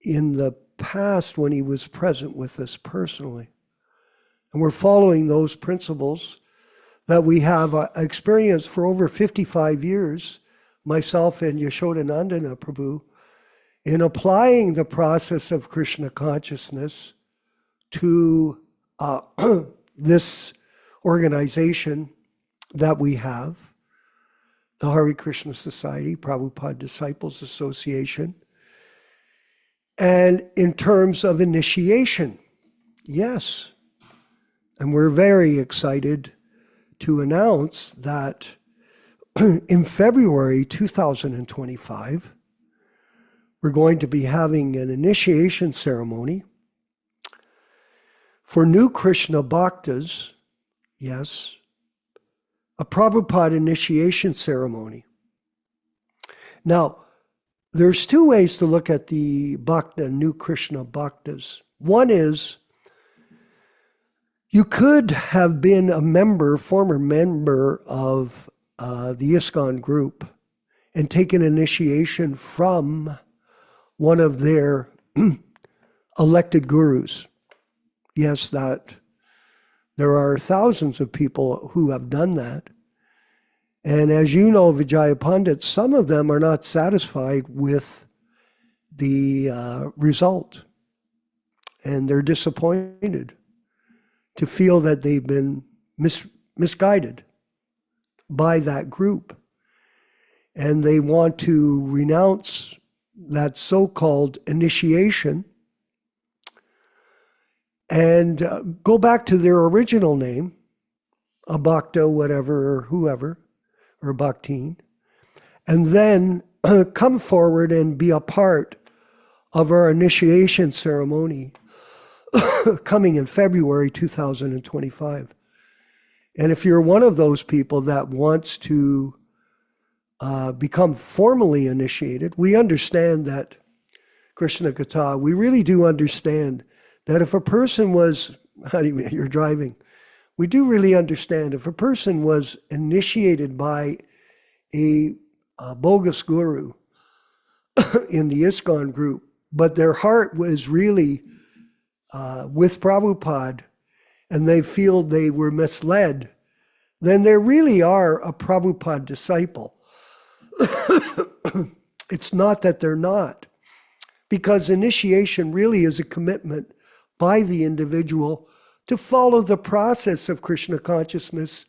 in the past when he was present with us personally. And we're following those principles that we have experienced for over 55 years, myself and Yaśodā-nandana Prabhu, in applying the process of Krishna consciousness to this organization that we have, the Hare Krishna Society, Prabhupada Disciples Association. And in terms of initiation, yes. And we're very excited to announce that in February 2025, we're going to be having an initiation ceremony for new Krishna Bhaktas, yes, a Prabhupada initiation ceremony. Now, there's two ways to look at the Bhakta, new Krishna Bhaktas. One is, you could have been a member, former member of the ISKCON group and taken initiation from one of their elected gurus. Yes, that there are thousands of people who have done that. And as you know, Vijaya Pandit, some of them are not satisfied with the result. And they're disappointed to feel that they've been misguided by that group. And they want to renounce that so-called initiation and go back to their original name, a Bhakta, whatever, or whoever, or Bhaktin, and then come forward and be a part of our initiation ceremony coming in February 2025. And if you're one of those people that wants to become formally initiated, we understand that, Krishna Kata, we really do understand that if a person was, you're driving, we do really understand if a person was initiated by a bogus guru in the ISKCON group, but their heart was really with Prabhupada, and they feel they were misled, then they really are a Prabhupada disciple. It's not that they're not, because initiation really is a commitment by the individual to follow the process of Krishna consciousness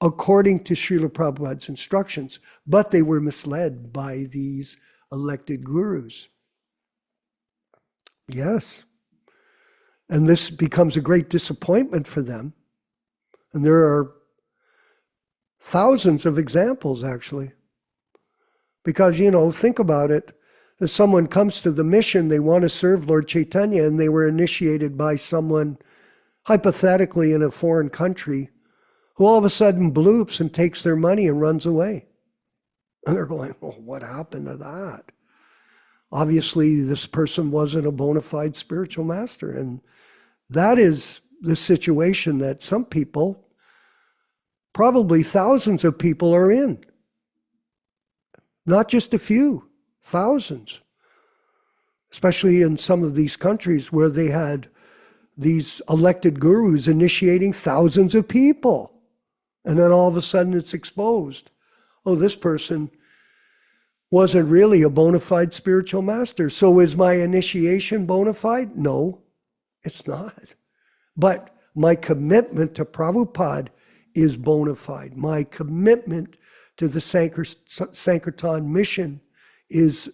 according to Srila Prabhupada's instructions, but they were misled by these elected gurus. Yes. And this becomes a great disappointment for them. And there are thousands of examples, actually. Because, think about it. If someone comes to the mission, they want to serve Lord Chaitanya, and they were initiated by someone, hypothetically in a foreign country, who all of a sudden bloops and takes their money and runs away. And they're going, well, what happened to that? Obviously, this person wasn't a bona fide spiritual master. And that is the situation that some people, probably thousands of people, are in. Not just a few, thousands. Especially in some of these countries where they had these elected gurus initiating thousands of people. And then all of a sudden it's exposed. Oh, this person wasn't really a bona fide spiritual master. So is my initiation bona fide? No, it's not. But my commitment to Prabhupada is bona fide. My commitment to the Sankirtan mission is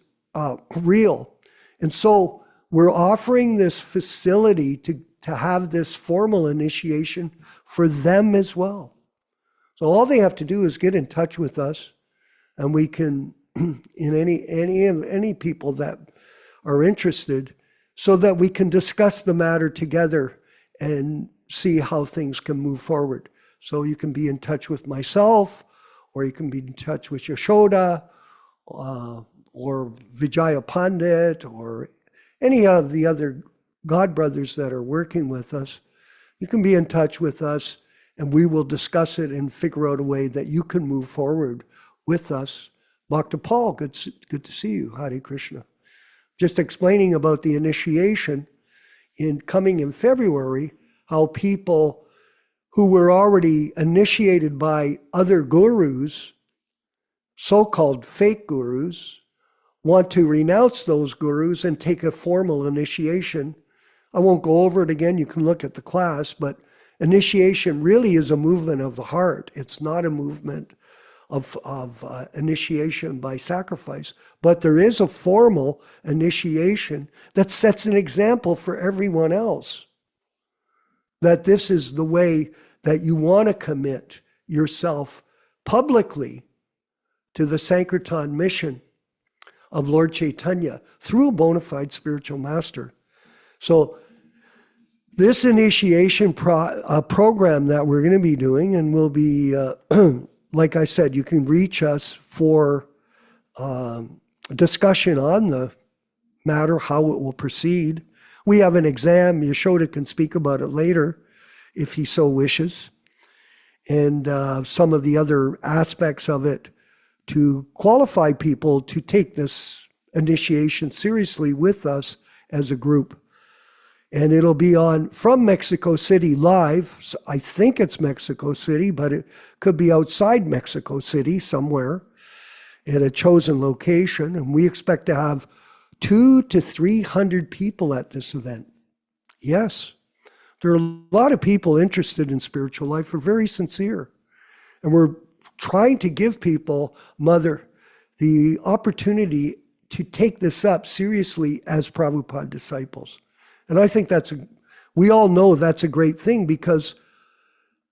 real. And so we're offering this facility to have this formal initiation for them as well. So all they have to do is get in touch with us, and we can, in any people that are interested, so that we can discuss the matter together and see how things can move forward. So you can be in touch with myself, or you can be in touch with Yaśodā, or Vijaya Pandit, or any of the other God brothers that are working with us. You can be in touch with us, and we will discuss it and figure out a way that you can move forward with us. Bhakta Paul, good to see you. Hare Krishna. just explaining about the initiation coming in February, how people who were already initiated by other gurus, so-called fake gurus, want to renounce those gurus and take a formal initiation. I won't go over it again. You can look at the class, but initiation really is a movement of the heart. It's not a movement of initiation by sacrifice, but there is a formal initiation that sets an example for everyone else, that this is the way that you want to commit yourself publicly to the Sankirtan mission of Lord Chaitanya through a bona fide spiritual master. So this initiation program that we're going to be doing, and will be, like I said, you can reach us for discussion on the matter, how it will proceed. We have an exam. Yaśodā can speak about it later if he so wishes, and some of the other aspects of it to qualify people to take this initiation seriously with us as a group. And it'll be on from Mexico City live. So I think it's Mexico City, but it could be outside Mexico City somewhere at a chosen location. And we expect to have 200 to 300 people at this event. Yes, there are a lot of people interested in spiritual life. We're very sincere. And we're trying to give people, Mother, the opportunity to take this up seriously as Prabhupada disciples. And I think we all know that's a great thing, because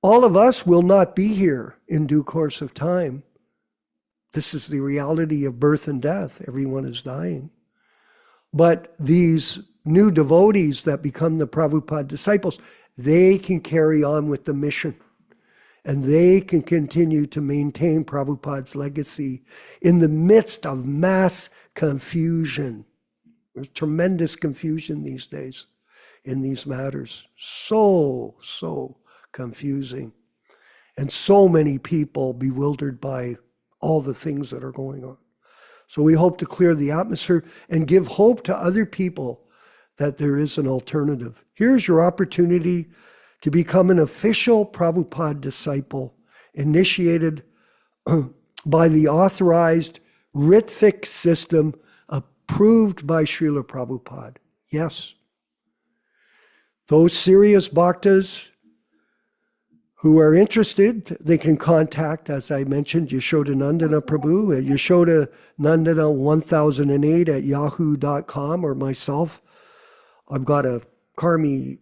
all of us will not be here in due course of time. This is the reality of birth and death. Everyone is dying. But these new devotees that become the Prabhupada disciples, they can carry on with the mission. And they can continue to maintain Prabhupada's legacy in the midst of mass confusion. There's tremendous confusion these days in these matters. So confusing. And so many people bewildered by all the things that are going on. So we hope to clear the atmosphere and give hope to other people that there is an alternative. Here's your opportunity to become an official Prabhupada disciple, initiated by the authorized Ritvik system approved by Srila Prabhupada. Yes. Those serious bhaktas who are interested, they can contact, as I mentioned, Yaśodā-nandana Prabhu at Yaśodā-1008 or myself. I've got a Karmi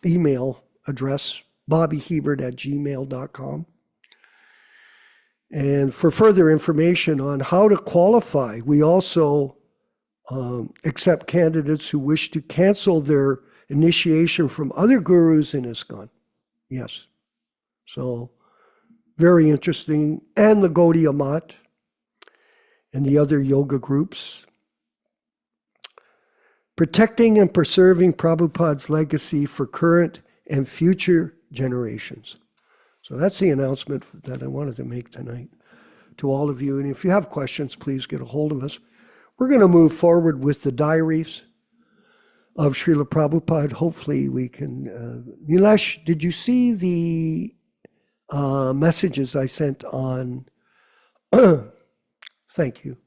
email address, bobbyhebert@gmail.com. And for further information on how to qualify, we also accept candidates who wish to cancel their initiation from other gurus in ISKCON. Yes. So very interesting. And the Gaudiya Math and the other yoga groups. Protecting and preserving Prabhupada's legacy for current and future generations. So that's the announcement that I wanted to make tonight to all of you. And if you have questions, please get a hold of us. We're going to move forward with the diaries of Srila Prabhupada. Hopefully we can... Nilesh, did you see the messages I sent on... Thank you.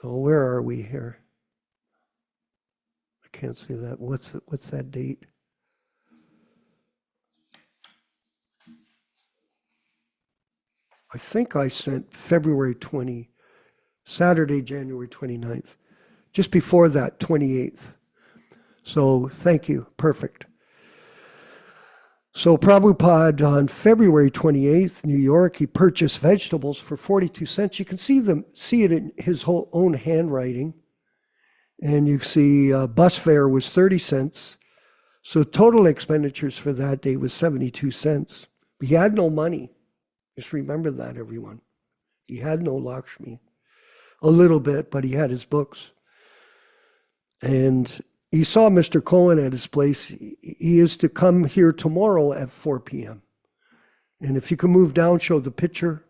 So where are we here? I can't see that. What's that date? I think I sent February 20, Saturday, January 29th. Just before that, 28th. So thank you. Perfect. So Prabhupada on February 28th, New York, he purchased vegetables for 42 cents. You can see it in his own handwriting. And you see bus fare was 30 cents. So total expenditures for that day was 72 cents. But he had no money. Just remember that, everyone. He had no Lakshmi. A little bit, but he had his books. And he saw Mr. Cohen at his place. He is to come here tomorrow at 4 p.m. And if you can move down, show the picture.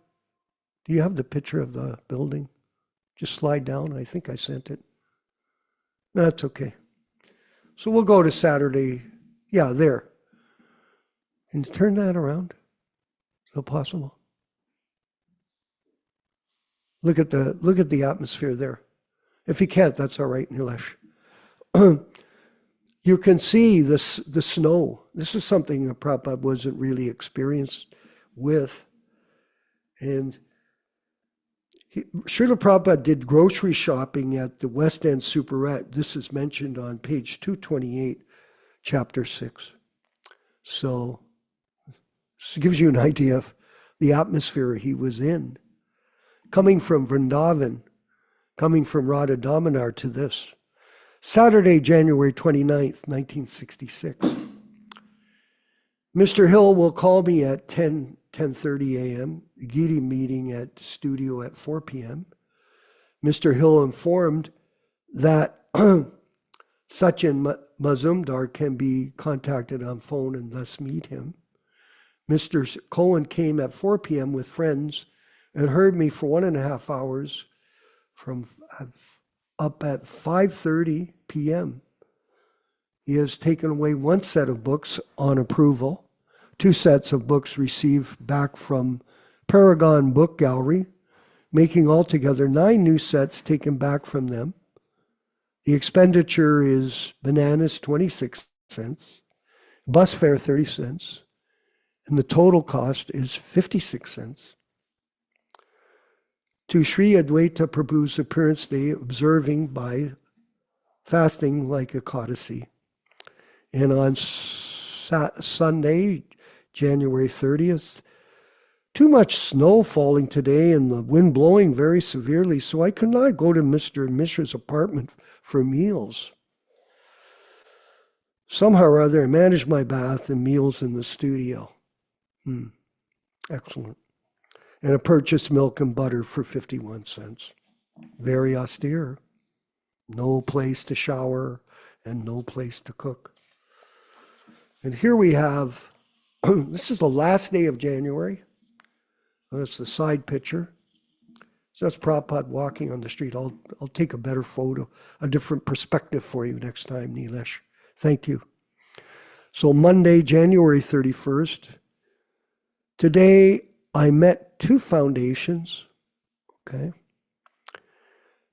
Do you have the picture of the building? Just slide down. I think I sent it. No, that's okay. So we'll go to Saturday. Yeah, there. Can you turn that around? Is that possible? Look at the atmosphere there. If you can't, that's all right, Nilesh. You can see the snow. This is something that Prabhupada wasn't really experienced with. And Srila Prabhupada did grocery shopping at the West End Superette. This is mentioned on page 228, chapter 6. So this gives you an idea of the atmosphere he was in. Coming from Vrindavan, coming from Radha Damodar to this. Saturday, January 29th, 1966. Mr. Hill will call me at 10:30 a.m., Giri meeting at the studio at 4 p.m. Mr. Hill informed that Sachin Mazumdar can be contacted on phone and thus meet him. Mr. Cohen came at 4 p.m. with friends and heard me for 1.5 hours from up at 5:30 p.m. He has taken away 1 set of books on approval, 2 sets of books received back from Paragon Book Gallery, making altogether 9 new sets taken back from them. The expenditure is bananas 26 cents, bus fare 30 cents, and the total cost is 56 cents. To Sri Advaita Prabhu's appearance day, observing by fasting like a Ekadasi. And on Sunday, January 30th, too much snow falling today and the wind blowing very severely, so I could not go to Mr. and Mrs. apartment for meals. Somehow or other, I managed my bath and meals in the studio. Excellent. And I purchased milk and butter for 51 cents. Very austere. No place to shower and no place to cook. And here we have, this is the last day of January. That's the side picture. So that's Prabhupada walking on the street. I'll take a better photo, a different perspective for you next time, Nilesh. Thank you. So Monday, January 31st. Today, I met 2 foundations, okay?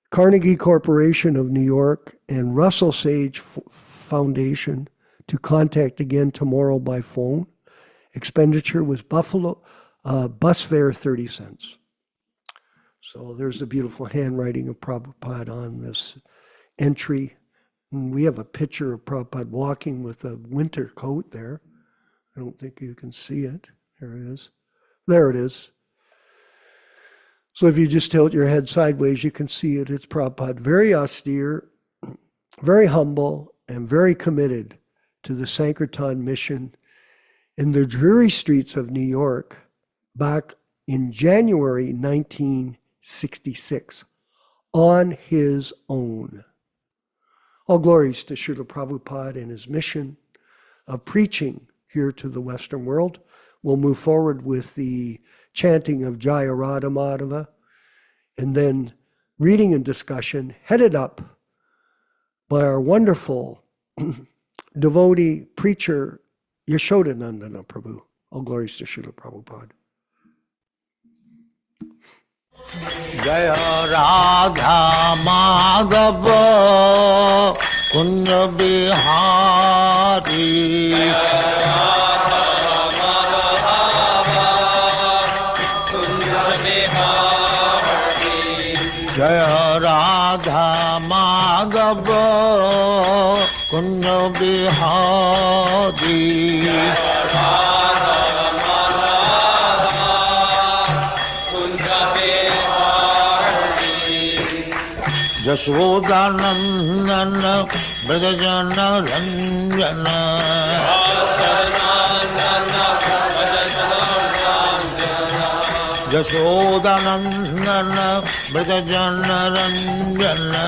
Carnegie Corporation of New York and Russell Sage Foundation to contact again tomorrow by phone. Expenditure was bus fare 30 cents. So there's the beautiful handwriting of Prabhupada on this entry. And we have a picture of Prabhupada walking with a winter coat there. I don't think you can see it. There it is. There it is. So if you just tilt your head sideways, you can see it. It's Prabhupada, very austere, very humble, and very committed to the Sankirtan mission in the dreary streets of New York back in January 1966 on his own. All glories to Srila Prabhupada and his mission of preaching here to the Western world. We'll move forward with the chanting of Jaya Radha Madhava, and then reading and discussion headed up by our wonderful devotee preacher, Yaśodā-nandana Prabhu. All glories to Srila Prabhupada. Jaya Radha Madhava Kunja Bihari Jaya Radha Madhava Kunja Bihari Yaśodā-nandana Brajajana Ranjana Yaśodā-nandana Brajajana Ranjana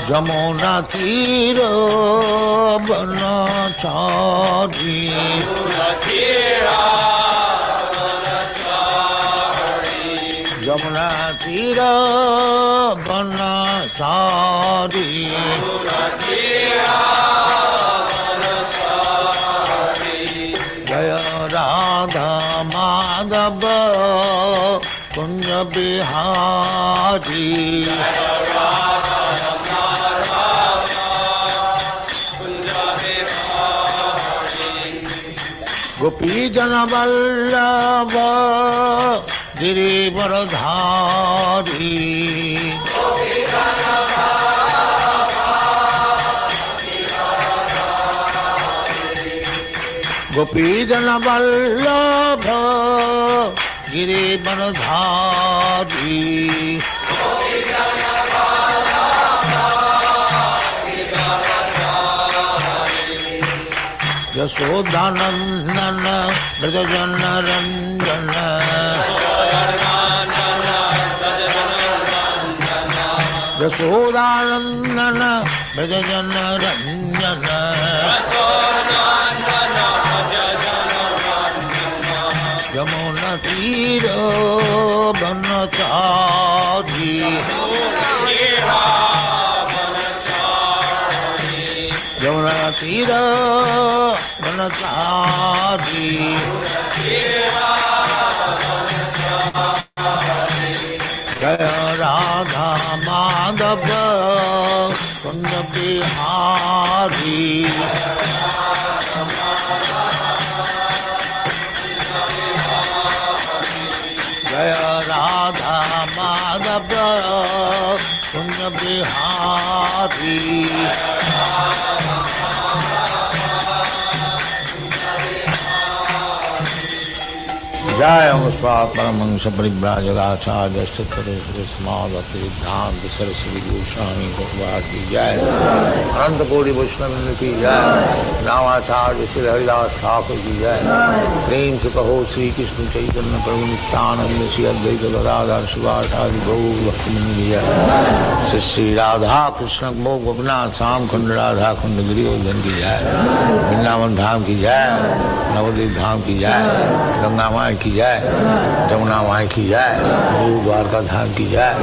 Jamuna Tira Banachari Yamuna Tira Vanachari Jaya Radha Madhava Kunja Bihari Gopi Jana Vallabha Girivaradhari Gopi Jana Vallabha Girivaradhari Yaśodā-nandana Dāsa Yaśodā-nandana Dāsa Yamuna Tira Vanachari Yamuna Tira Vanachari Jaya Radha Madhava Kunja Bihari Jaya Radha Madhava Kunja Bihari Jaya Muspa Paramahansa Parivrajagācārya Sattvaresvara Samāda Bhaktivedanta Saraswati Goswami Prabhupada ki Jai Ananta Koti Vaishnava ki Jai Nāmācārya Sri Haridas Thakur ki Jai Prem se kaho Sri Krishna Caitanya Prabhu Nityānanda Sri Advaita Gadadhar Srivāsadi Gaur Bhaktimani ki Jai Sri Radha Krishna Mokh Gopinath Sam Khand Radha Khand Giridhar ki Jai Vrindavan Dham ki Jai Navadvip Dham ki Jai Ganga Mai की जाए जमुना माई की जाए गुरु द्वारका धाम की जाए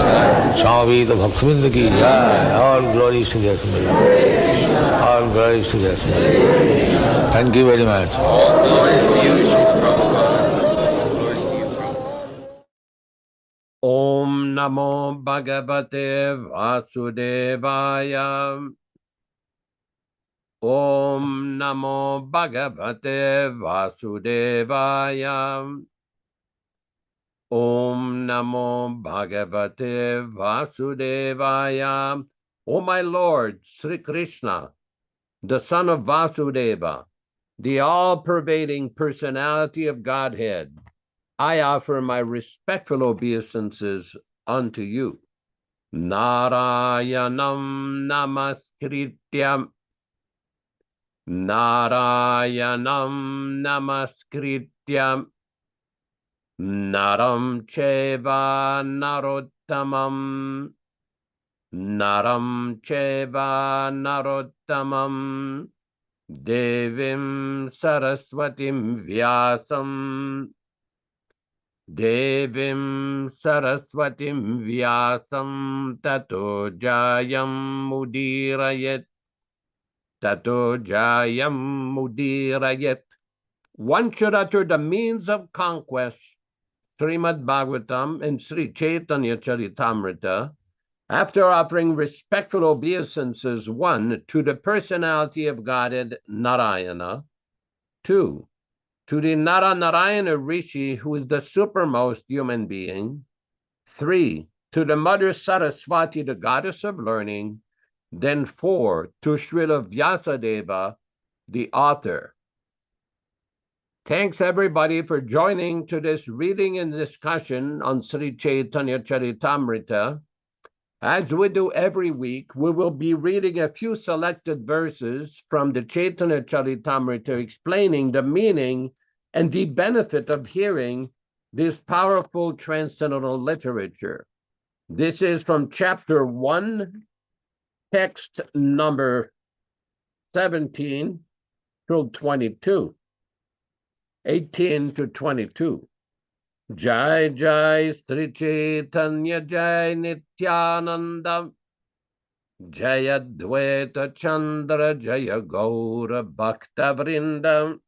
स्वामी तो भक्तविंद की जाए और ग्लोरीज टू देयर मिले और ग्लोरीज टू देयर मिले thank you very much Om Namo Bhagavate Vasudevaya Om Namo Bhagavate Vasudevaya Om Namo Bhagavate Vasudevaya. O my Lord, Sri Krishna, the son of Vasudeva, the all-pervading personality of Godhead, I offer my respectful obeisances unto you. Narayanam Namaskrityam Narayanam Namaskrityam Naram Cheva Narottamam Naram Cheva Narottamam Devim Saraswatim Vyasam Devim Saraswatim Vyasam Tato Jayam Mudirayet Tato Jayam Mudirayet. One should utter the means of conquest, Srimad Bhagavatam and Sri Caitanya-caritāmṛta, after offering respectful obeisances, 1, to the personality of Godhead Narayana, 2, to the Narayana Rishi, who is the supermost human being, 3, to the Mother Saraswati, the goddess of learning, then 4, to Srila Vyasadeva, the author. Thanks everybody for joining to this reading and discussion on Sri Caitanya-caritāmṛta. As we do every week, we will be reading a few selected verses from the Caitanya-caritāmṛta explaining the meaning and the benefit of hearing this powerful transcendental literature. This is from chapter 1, text number 17 through 22. 18 to 22. Jai Jai Sri Chaitanya Jai Nityānanda Jaya Dvaita Chandra Jaya Gaura Bhakta Vrinda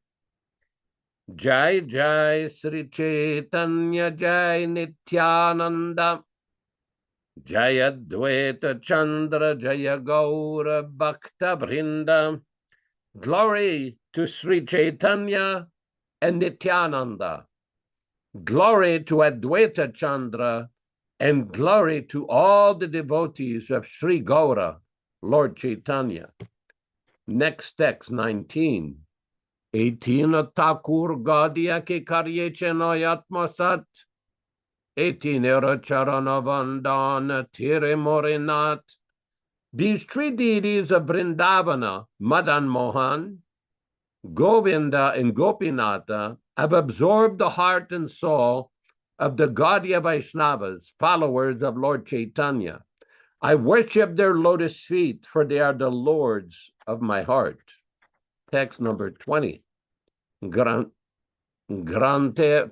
Jai Jai Sri Chaitanya Jai Nityānanda Jaya Dvaita Chandra Jaya Gaura Bhakta Vrinda. Glory to Sri Chaitanya and Nityānanda. Glory to Advaita Chandra, and glory to all the devotees of Sri Gaura, Lord Chaitanya. Next text, 19. 18 Thakur Gaudiya ke karye chenoyatmasat. 18 Charana Vandana Tire Morinat. These three deities of Vrindavana, Madan Mohan, Govinda, and Gopinatha, have absorbed the heart and soul of the Gaudiya Vaishnavas, followers of Lord Chaitanya. I worship their lotus feet, for they are the lords of my heart. Text number 20. Grante,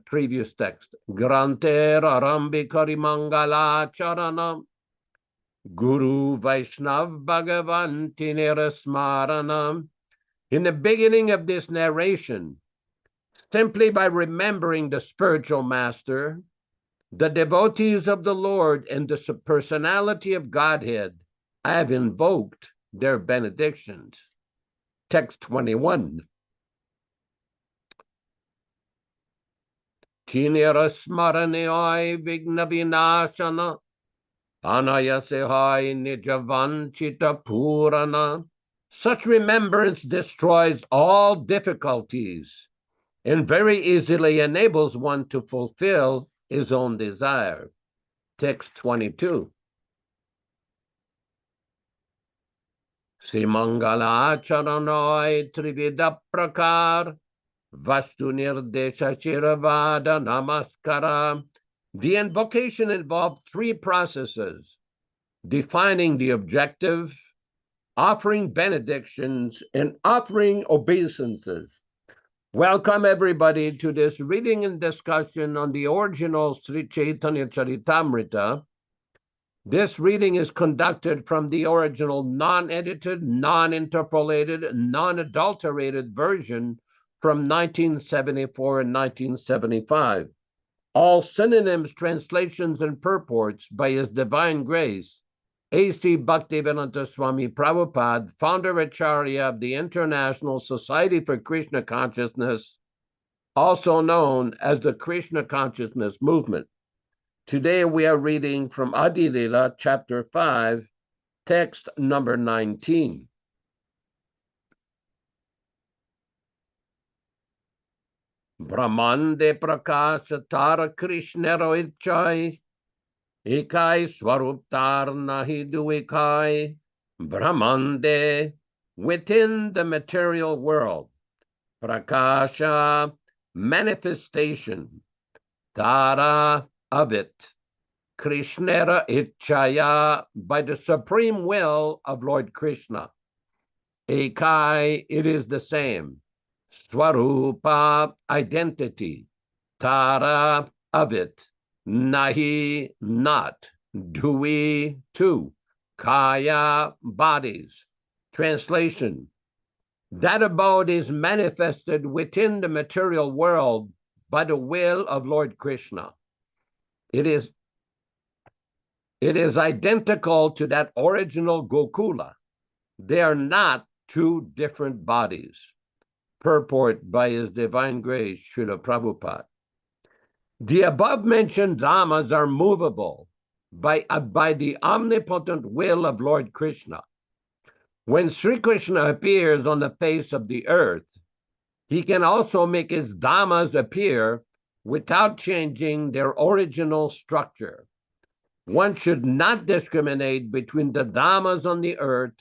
previous text. Grante Arambi Karimangala Charanam Guru Vaishnav Bhagavan Tinirasmaranam. In the beginning of this narration, simply by remembering the spiritual master, the devotees of the Lord, and the personality of Godhead, I have invoked their benedictions. Text 21. Tinirasmaranayai vigna vinashana anayasehai nijavanchita purana. Such remembrance destroys all difficulties and very easily enables one to fulfill his own desire. Text 22. Simangala charanoi trivida prakar vastu nirdesha chiravada namaskara. The invocation involved three processes: defining the objective, offering benedictions, and offering obeisances. Welcome everybody to this reading and discussion on the original Sri Caitanya-caritāmṛta. This reading is conducted from the original non-edited, non-interpolated, non-adulterated version from 1974 and 1975. All synonyms, translations, and purports by His Divine Grace A.C. Bhaktivedanta Swami Prabhupāda, Founder-Ācārya of the International Society for Krishna Consciousness, also known as the Krishna Consciousness Movement. Today we are reading from Adi Lila, chapter 5, text number 19. Brahmande prakasha tara Krishnero ichai Ikai Swaruptar Nahi Duikai Brahmande, within the material world. Prakasha, manifestation. Tara, of it. Krishnera Ichaya, by the supreme will of Lord Krishna. Ekai, it is the same. Swarupa, identity. Tara, of it. Nahi, not. Dui, two. Kaya, bodies. Translation: that abode is manifested within the material world by the will of Lord Krishna. It is identical to that original Gokula. They are not two different bodies. Purport by His Divine Grace, Srila Prabhupada. The above-mentioned Dhammas are movable by the omnipotent will of Lord Krishna. When Sri Krishna appears on the face of the earth, he can also make his Dhammas appear without changing their original structure. One should not discriminate between the Dhammas on the earth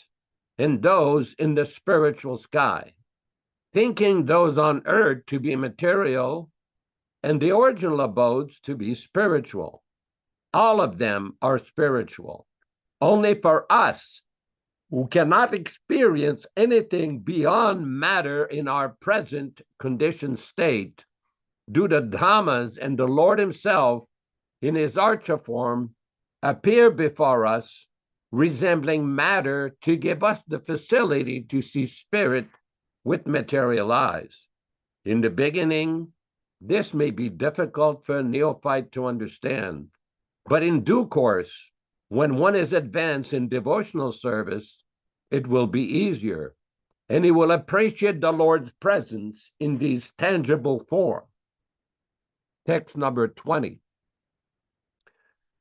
and those in the spiritual sky, thinking those on earth to be material and the original abodes to be spiritual. All of them are spiritual. Only for us, who cannot experience anything beyond matter in our present conditioned state, do the Dhammas and the Lord himself in his archer form appear before us, resembling matter, to give us the facility to see spirit with material eyes. In the beginning, this may be difficult for a neophyte to understand, but in due course, when one is advanced in devotional service, it will be easier, and he will appreciate the Lord's presence in these tangible forms. Text number 20.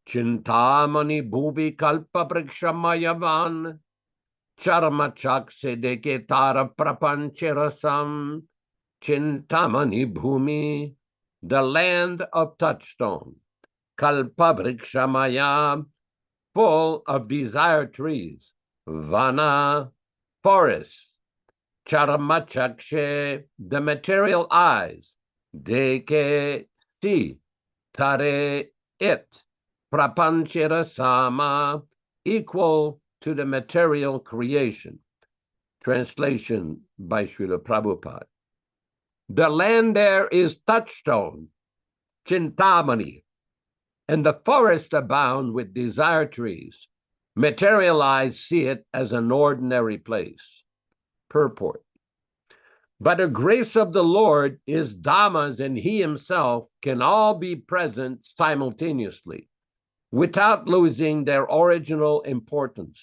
Chintamani bhuvi kalpa prikshamayavan charmachak sedeke tara prapanchirasam Chintamani bhumi, the land of touchstone, kalpa vrikshamaya, full of desire trees, vana, forest, charmachakshe, the material eyes, deke, see, tare, it, prapanchira sama, equal to the material creation. Translation by Srila Prabhupada. The land there is touchstone, Chintamani, and the forests abound with desire trees. Material eyes see it as an ordinary place. Purport. By the grace of the Lord, his Dhammas and he himself can all be present simultaneously, without losing their original importance.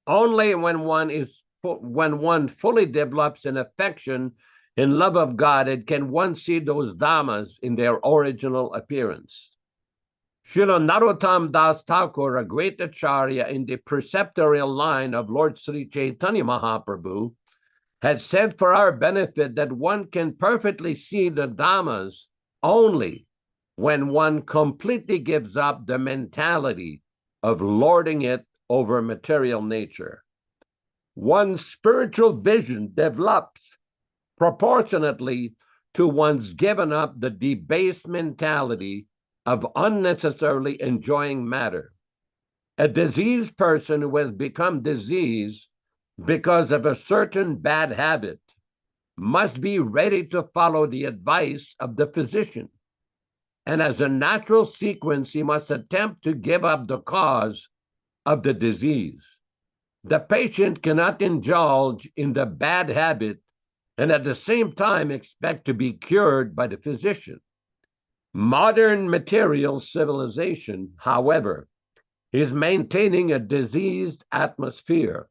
Only when one fully develops an affection and love of God, can one see those Dhammas in their original appearance. Srila Narottam Das Thakur, a great Acharya in the preceptorial line of Lord Sri Chaitanya Mahaprabhu, had said for our benefit that one can perfectly see the Dhammas only when one completely gives up the mentality of lording it over material nature. One's spiritual vision develops proportionately to one's given up the debased mentality of unnecessarily enjoying matter. A diseased person who has become diseased because of a certain bad habit must be ready to follow the advice of the physician. And as a natural sequence, he must attempt to give up the cause of the disease. The patient cannot indulge in the bad habit and at the same time expect to be cured by the physician. Modern material civilization, however, is maintaining a diseased atmosphere.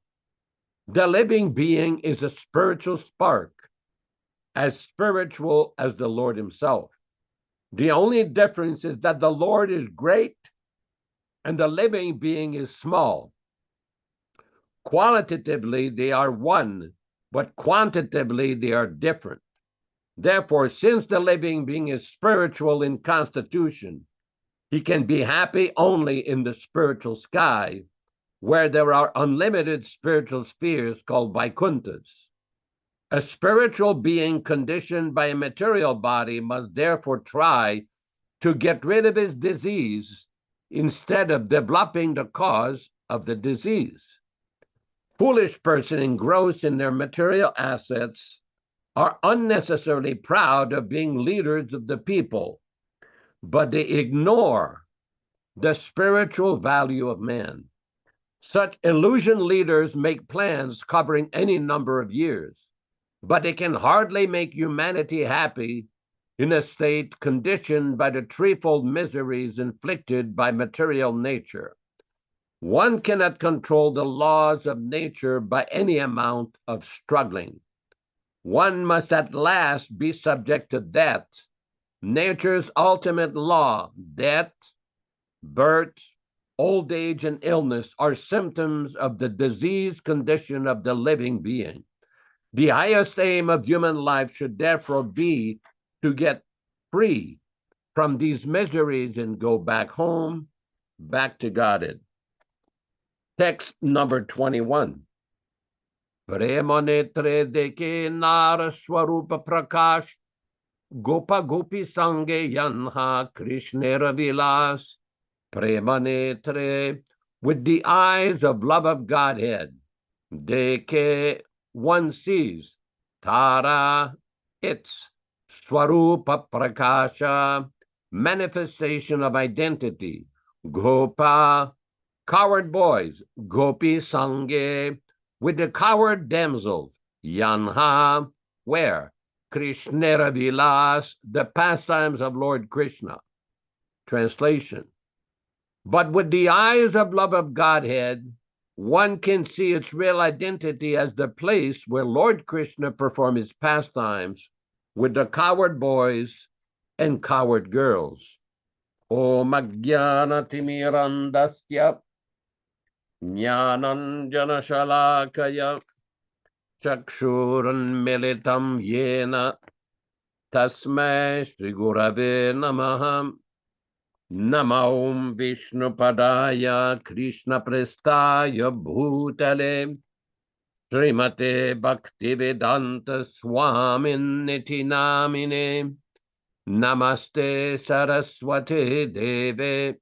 The living being is a spiritual spark, as spiritual as the Lord himself. The only difference is that the Lord is great and the living being is small. Qualitatively, they are one, but quantitatively, they are different. Therefore, since the living being is spiritual in constitution, he can be happy only in the spiritual sky, where there are unlimited spiritual spheres called Vaikunthas. A spiritual being conditioned by a material body must therefore try to get rid of his disease instead of developing the cause of the disease. Foolish persons engrossed in their material assets are unnecessarily proud of being leaders of the people, but they ignore the spiritual value of man. Such illusion leaders make plans covering any number of years, but they can hardly make humanity happy in a state conditioned by the threefold miseries inflicted by material nature. One cannot control the laws of nature by any amount of struggling. One must at last be subject to death, nature's ultimate law. Death, birth, old age, and illness are symptoms of the diseased condition of the living being. The highest aim of human life should therefore be to get free from these miseries and go back home, back to Godhead. Text number 21. Premonetre deke nara swarupa prakash gopa gopi sange yanha krishnera vilas. Premonetre, with the eyes of love of Godhead. Deke, one sees. Tara, its. Swarupa Prakasha, manifestation of identity. Gopa, coward boys. Gopi Sange, with the coward damsels. Yanha, where? Krishnera Vilas, the pastimes of Lord Krishna. Translation. But with the eyes of love of Godhead, one can see its real identity as the place where Lord Krishna performed his pastimes with the coward boys and coward girls. Om Ajnana Timirandasya Jnananjana Shalakaya Chakshuran Militam Yena Tasmai Shri Gurave Namaha. Namo Vishnupadaya Krishna Prestaya Bhutale Srimate Bhaktivedanta Swami Nityānanda Namaste Saraswate Deve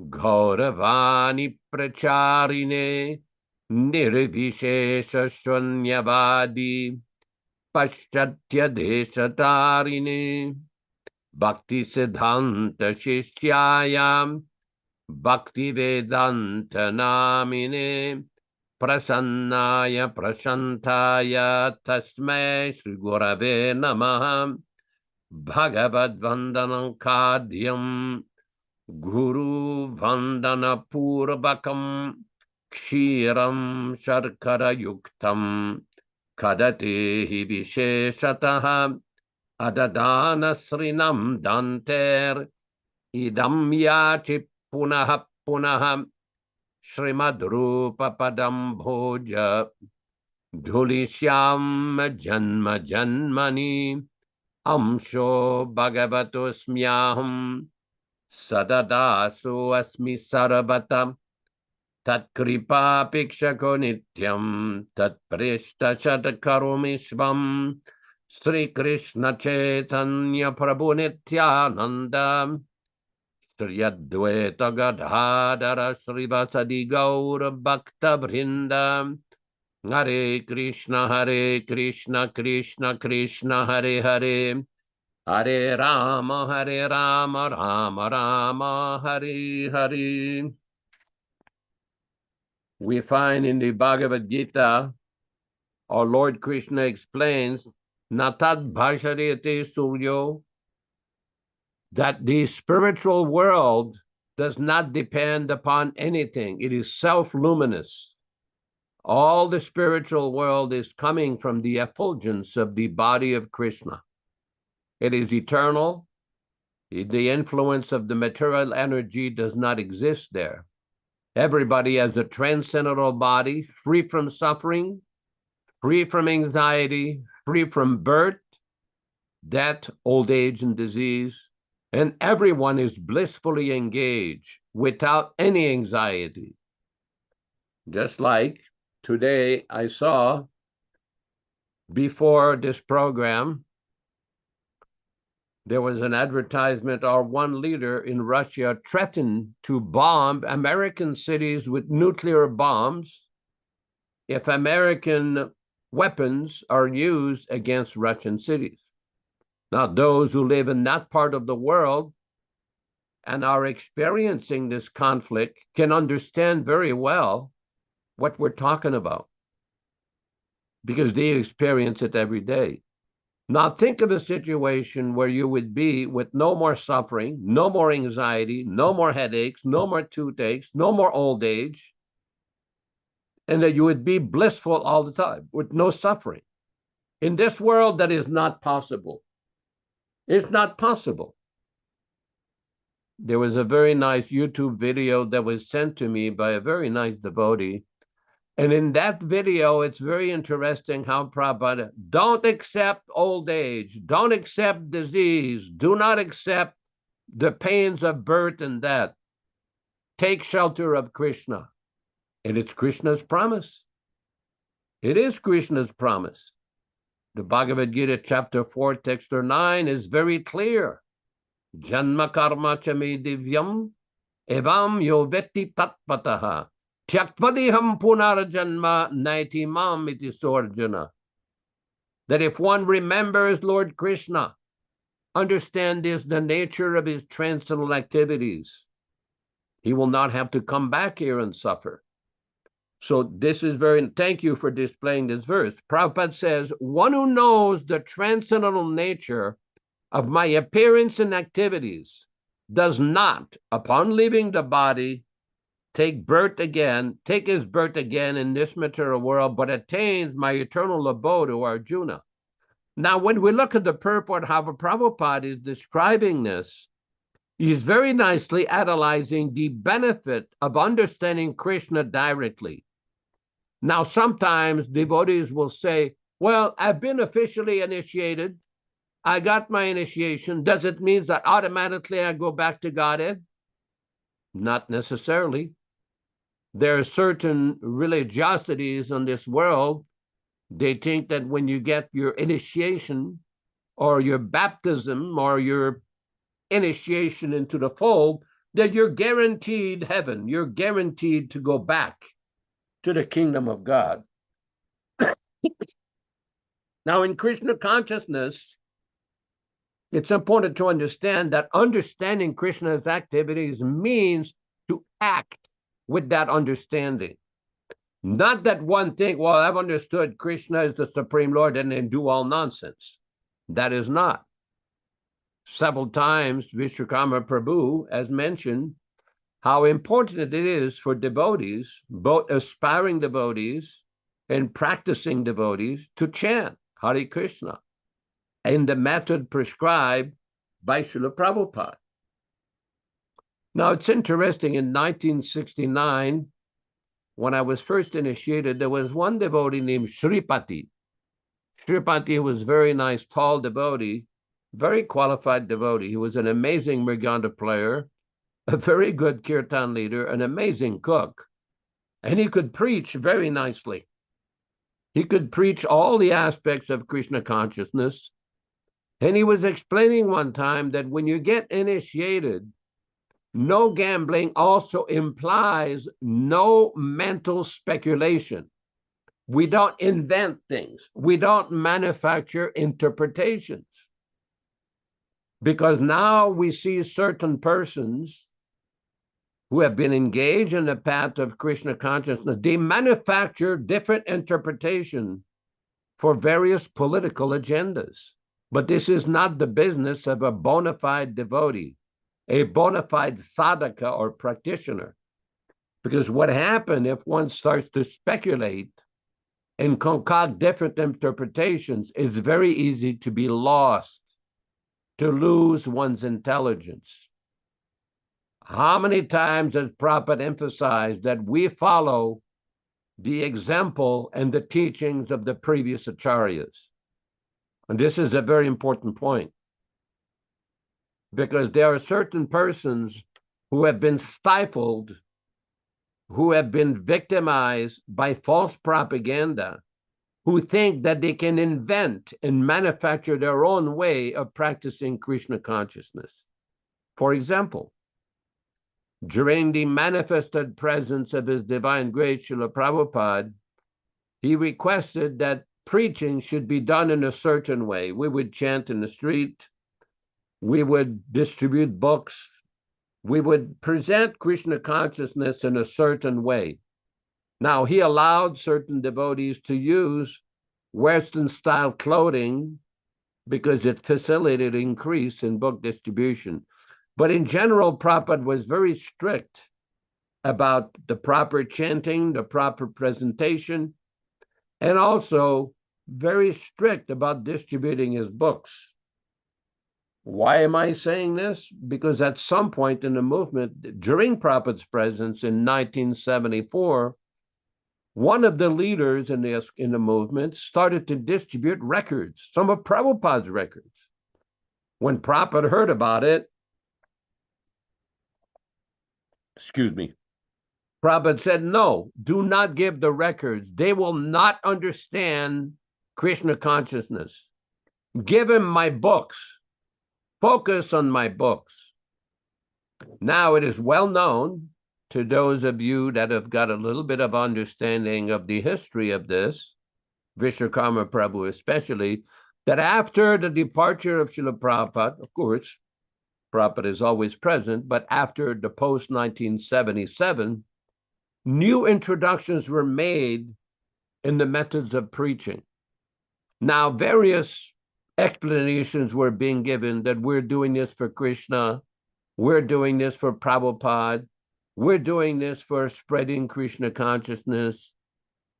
Gauravani Pracharine Nirvishesha Shunyavadi Paschatya Deshatarine Bhakti Siddhanta Shishyayam Bhaktivedanta Namine Prasannaya Prashantaya Tasmai Shri Gurave Namaha Bhagavad Vandanam Kadyam Guru Vandana Purvakam Kshiram Sharkara Yuktam Kadatehi Visheshataha Adadana Srinam Danter Idam Yachi Punaha Punaha Srimadrupa Padam Bhoja Dhulishyam Janma Janmani Amsho Bhagavatosmyaham Sadadasu Asmi Sarabata Tatkripa Pikshako Nityam Tatprishta Shatakarumishvam Sri Krishna Chaitanya Prabhu Nityānanda Sri Advaita Gadadhara Sri Vasadi Gaura Bhakta Vrinda Hare Krishna Krishna Krishna Hare Hare Hare Rama Rama Rama Hare Hare. We find in the Bhagavad Gita, our Lord Krishna explains Natad Bhashariyate Suryo, that the spiritual world does not depend upon anything. It is self-luminous. All the spiritual world is coming from the effulgence of the body of Krishna. It is eternal. The influence of the material energy does not exist there. Everybody has a transcendental body, free from suffering, free from anxiety, free from birth, death, old age, and disease. And everyone is blissfully engaged without any anxiety. Just like today I saw, before this program, there was an advertisement, or one leader in Russia threatened to bomb American cities with nuclear bombs if American weapons are used against Russian cities. Now, those who live in that part of the world and are experiencing this conflict can understand very well what we're talking about, because they experience it every day. Now, think of a situation where you would be with no more suffering, no more anxiety, no more headaches, no more toothaches, no more old age, and that you would be blissful all the time with no suffering. In this world, that is not possible. It's not possible. There was a very nice YouTube video that was sent to me by a very nice devotee. And in that video, it's very interesting how Prabhupada, don't accept old age, don't accept disease, do not accept the pains of birth and death. Take shelter of Krishna. And it's Krishna's promise. It is Krishna's promise. The Bhagavad Gita chapter 4, text 9 is very clear. Janma karma chame divyam evam yo vetti tatpataha. Tyaktvadiham punarajanma naiti mam iti sorjana. That if one remembers Lord Krishna, understand is the nature of his transcendental activities, he will not have to come back here and suffer. So this is thank you for displaying this verse. Prabhupada says, one who knows the transcendental nature of my appearance and activities does not, upon leaving the body, take his birth again in this material world, but attains my eternal abode, O Arjuna. Now, when we look at the purport, how Prabhupada is describing this, he's very nicely analyzing the benefit of understanding Krishna directly. Now, sometimes devotees will say, well, I've been officially initiated. I got my initiation. Does it mean that automatically I go back to Godhead? Not necessarily. There are certain religiosities in this world. They think that when you get your initiation or your baptism or your initiation into the fold, that you're guaranteed heaven. You're guaranteed to go back to the kingdom of God. Now, in Krishna consciousness, it's important to understand that understanding Krishna's activities means to act with that understanding. Not that one thing, well, I've understood Krishna is the Supreme Lord and then do all nonsense. That is not. Several times, Vishwakarma Prabhu has mentioned how important it is for devotees, both aspiring devotees and practicing devotees, to chant Hare Krishna in the method prescribed by Srila Prabhupada. Now, it's interesting, in 1969, when I was first initiated, there was one devotee named Sripati. Sripati was a very nice, tall devotee, very qualified devotee. He was an amazing Mriganda player, a very good kirtan leader, an amazing cook, and he could preach very nicely. He could preach all the aspects of Krishna consciousness, and he was explaining one time that when you get initiated, no gambling also implies no mental speculation. We don't invent things. We don't manufacture interpretations. Because now we see certain persons who have been engaged in the path of Krishna consciousness, they manufacture different interpretation for various political agendas. But this is not the business of a bona fide devotee, a bona fide sadhaka or practitioner. Because what happens if one starts to speculate and concoct different interpretations, it's very easy to be lost, to lose one's intelligence. How many times has Prabhupada emphasized that we follow the example and the teachings of the previous acharyas? And this is a very important point, because there are certain persons who have been stifled, who have been victimized by false propaganda, who think that they can invent and manufacture their own way of practicing Krishna consciousness. For example, during the manifested presence of His Divine Grace Srila Prabhupada, he requested that preaching should be done in a certain way. We would chant in the street, we would distribute books, we would present Krishna consciousness in a certain way. Now, he allowed certain devotees to use Western-style clothing because it facilitated increase in book distribution. But in general, Prabhupada was very strict about the proper chanting, the proper presentation, and also very strict about distributing his books. Why am I saying this? Because at some point in the movement, during Prabhupada's presence in 1974, one of the leaders in the movement started to distribute records, some of Prabhupada's records. When Prabhupada heard about it, Prabhupada said, no, do not give the records. They will not understand Krishna consciousness. Give him my books. Focus on my books. Now, it is well known to those of you that have got a little bit of understanding of the history of this, Vishwakarma Prabhu especially, that after the departure of Srila Prabhupada, of course, Prabhupada is always present, but after the post-1977, new introductions were made in the methods of preaching. Now, various explanations were being given that we're doing this for Krishna, we're doing this for Prabhupada, we're doing this for spreading Krishna consciousness.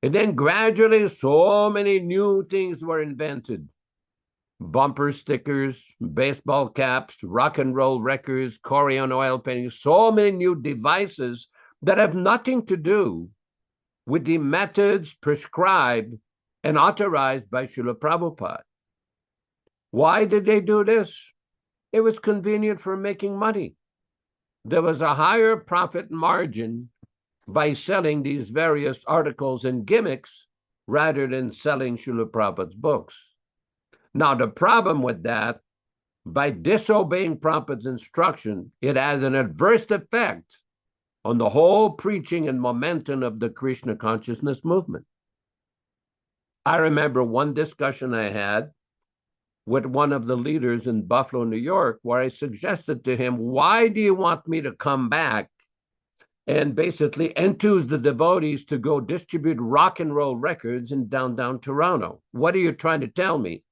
And then gradually, so many new things were invented. Bumper stickers, baseball caps, rock and roll records, Korean oil paintings, so many new devices that have nothing to do with the methods prescribed and authorized by Srila Prabhupada. Why did they do this? It was convenient for making money. There was a higher profit margin by selling these various articles and gimmicks rather than selling Srila Prabhupada's books. Now, the problem with that, by disobeying Prabhupada's instruction, it has an adverse effect on the whole preaching and momentum of the Krishna consciousness movement. I remember one discussion I had with one of the leaders in Buffalo, New York, where I suggested to him, why do you want me to come back and basically enthuse the devotees to go distribute rock and roll records in downtown Toronto? What are you trying to tell me?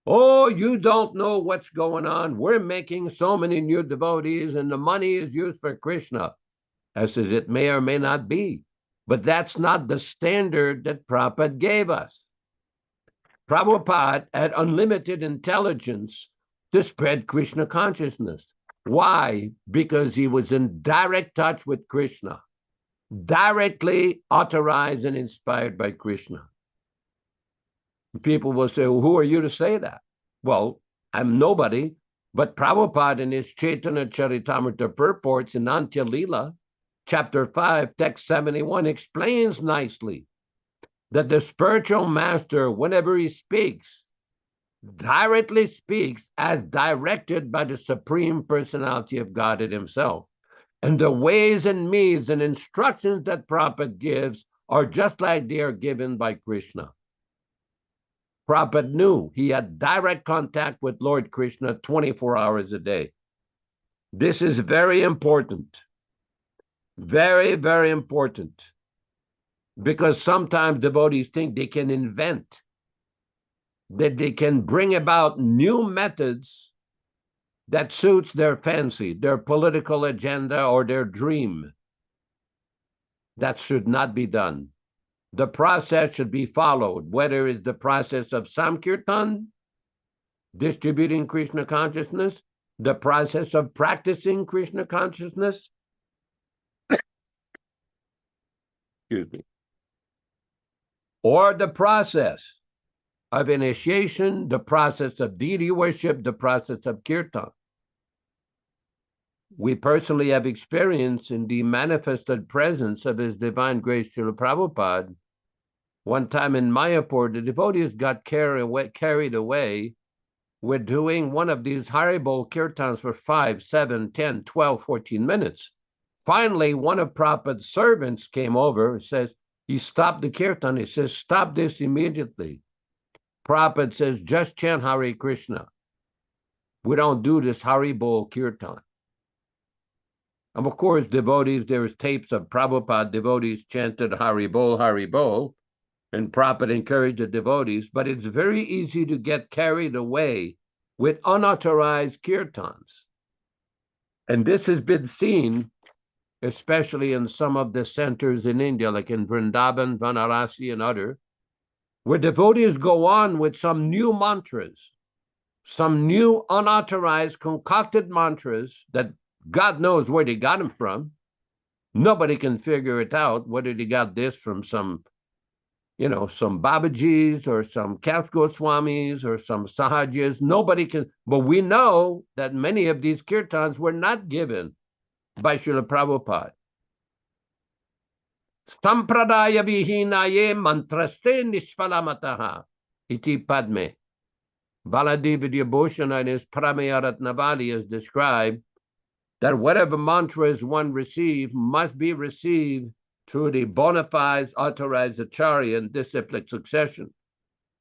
Oh, you don't know what's going on. We're making so many new devotees and the money is used for Krishna. I said, it may or may not be, but that's not the standard that Prabhupada gave us. Prabhupada had unlimited intelligence to spread Krishna consciousness. Why? Because he was in direct touch with Krishna, directly authorized and inspired by Krishna. People will say, well, who are you to say that? Well, I'm nobody, but Prabhupada in his Caitanya-caritāmṛta purports in Antya Lila, chapter 5, text 71, explains nicely that the spiritual master, whenever he speaks, directly speaks as directed by the Supreme Personality of Godhead himself. And the ways and means and instructions that Prabhupada gives are just like they are given by Krishna. Prabhupada knew he had direct contact with Lord Krishna 24 hours a day. This is very important. Very, very important. Because sometimes devotees think they can invent, that they can bring about new methods that suits their fancy, their political agenda, or their dream. That should not be done. The process should be followed, whether it's the process of Sankirtan, distributing Krishna consciousness, the process of practicing Krishna consciousness, excuse me, or the process of initiation, the process of deity worship, the process of kirtan. We personally have experience in the manifested presence of His Divine Grace Srila Prabhupada. One time in Mayapur, the devotees got carried away with doing one of these Haribol kirtans for 5, 7, 10, 12, 14 minutes. Finally, one of Prabhupada's servants came over and says, he stopped the kirtan. He says, stop this immediately. Prabhupada says, just chant Hare Krishna. We don't do this Haribol kirtan. And of course, devotees, there's tapes of Prabhupada devotees chanted Haribol, Haribol, and Prabhupada encouraged the devotees, but it's very easy to get carried away with unauthorized kirtans. And this has been seen, especially in some of the centers in India, like in Vrindavan, Varanasi, and other, where devotees go on with some new mantras, some new unauthorized concocted mantras that God knows where they got them from. Nobody can figure it out, whether they got this from some Babajis or some Kath Goswamis or some Sahajis. Nobody can, but we know that many of these kirtans were not given by Srila Prabhupada. Sampradaya vihinaye mantraste nishfalamataha iti padme. Baladevi Bhushan in his Pramayaratnavali has described that whatever mantras one receives must be received through the bona fide authorized acharya in disciplic succession.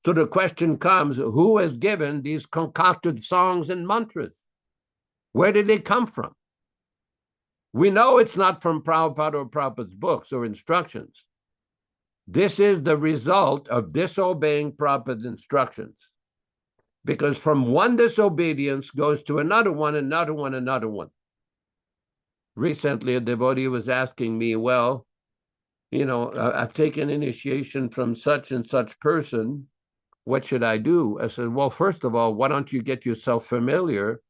So the question comes, who has given these concocted songs and mantras? Where did they come from? We know it's not from Prabhupada or Prabhupada's books or instructions. This is the result of disobeying Prabhupada's instructions. Because from one disobedience goes to another one, another one, another one. Recently, a devotee was asking me, well, I've taken initiation from such and such person. What should I do? I said, well, first of all, why don't you get yourself familiar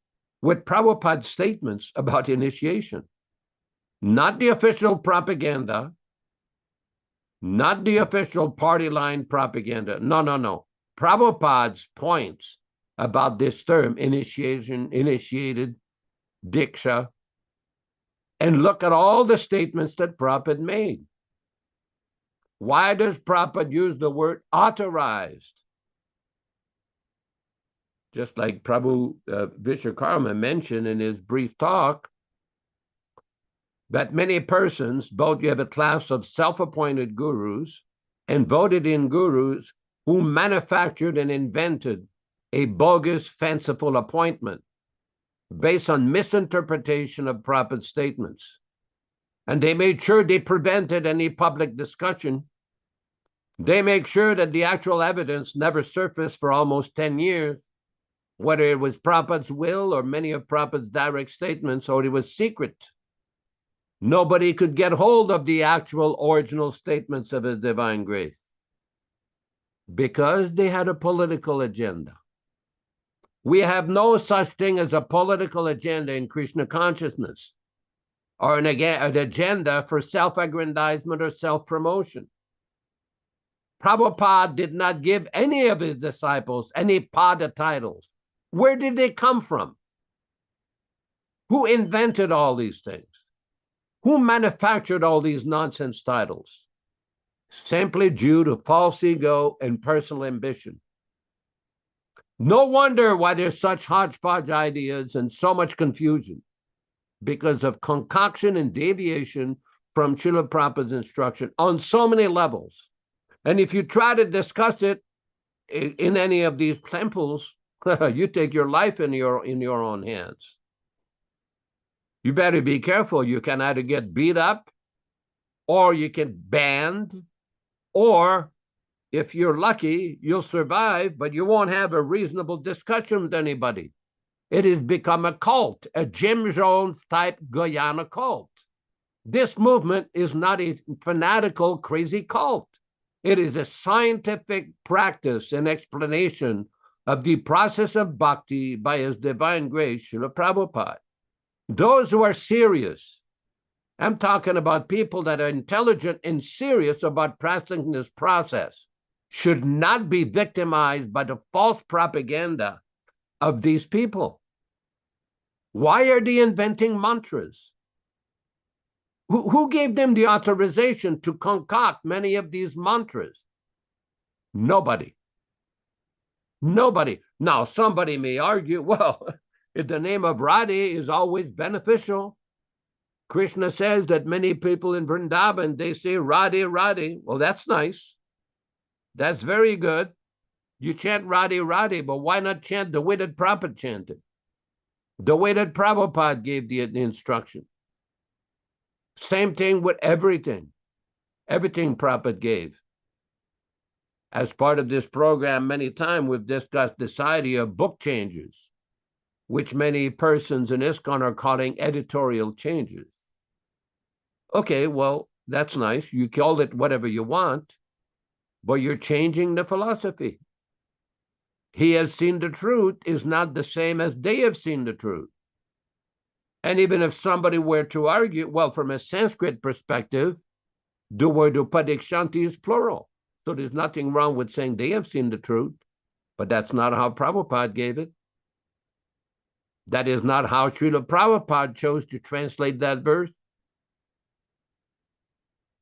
with Prabhupada's statements about initiation? Not the official propaganda, not the official party line propaganda. No. Prabhupada's points about this term, initiation, initiated, diksha, and look at all the statements that Prabhupada made. Why does Prabhupada use the word authorized? Just like Prabhu Vishwakarma mentioned in his brief talk, that many persons, both you have a class of self-appointed gurus and voted-in gurus who manufactured and invented a bogus, fanciful appointment based on misinterpretation of Prabhupada's statements. And they made sure they prevented any public discussion. They make sure that the actual evidence never surfaced for almost 10 years, whether it was Prabhupada's will or many of Prabhupada's direct statements, or it was secret. Nobody could get hold of the actual original statements of His Divine Grace because they had a political agenda. We have no such thing as a political agenda in Krishna consciousness or an agenda for self-aggrandizement or self-promotion. Prabhupada did not give any of his disciples any pada titles. Where did they come from? Who invented all these things? Who manufactured all these nonsense titles? Simply due to false ego and personal ambition. No wonder why there's such hodgepodge ideas and so much confusion, because of concoction and deviation from Srila Prabhupada's instruction on so many levels. And if you try to discuss it in any of these temples, you take your life in your own hands. You better be careful. You can either get beat up, or you get banned, or if you're lucky, you'll survive, but you won't have a reasonable discussion with anybody. It has become a cult, a Jim Jones type Guyana cult. This movement is not a fanatical, crazy cult. It is a scientific practice and explanation of the process of bhakti by His Divine Grace, Srila Prabhupada. Those who are serious, I'm talking about people that are intelligent and serious about practicing this process, should not be victimized by the false propaganda of these people. Why are they inventing mantras? Who gave them the authorization to concoct many of these mantras? Nobody. Nobody. Now, somebody may argue, well, if the name of Radhe is always beneficial, Krishna says that many people in Vrindavan, they say Radhe, Radhe. Well, that's nice. That's very good. You chant Radhe, Radhe, but why not chant the way that Prabhupada chanted? The way that Prabhupada gave the instruction. Same thing with everything. Everything Prabhupada gave. As part of this program, many times we've discussed the society of book changes, which many persons in ISKCON are calling editorial changes. Okay, well, that's nice. You call it whatever you want, but you're changing the philosophy. He has seen the truth is not the same as they have seen the truth. And even if somebody were to argue, well, from a Sanskrit perspective, the word upadikshanti is plural. So there's nothing wrong with saying they have seen the truth, but that's not how Prabhupada gave it. That is not how Srila Prabhupada chose to translate that verse.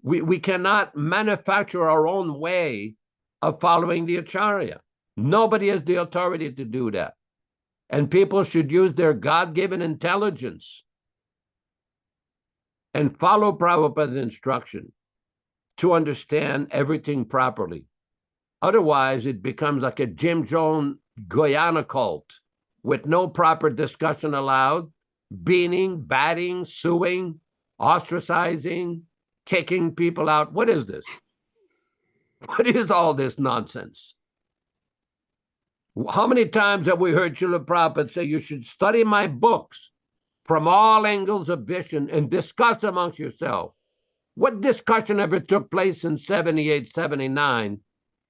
We cannot manufacture our own way of following the Acharya. Nobody has the authority to do that. And people should use their God-given intelligence and follow Prabhupada's instruction to understand everything properly. Otherwise, it becomes like a Jim Jones Guyana cult with no proper discussion allowed, beaning, batting, suing, ostracizing, kicking people out. What is this? What is all this nonsense? How many times have we heard Srila Prabhupada say, you should study my books from all angles of vision and discuss amongst yourself? What discussion ever took place in 78, 79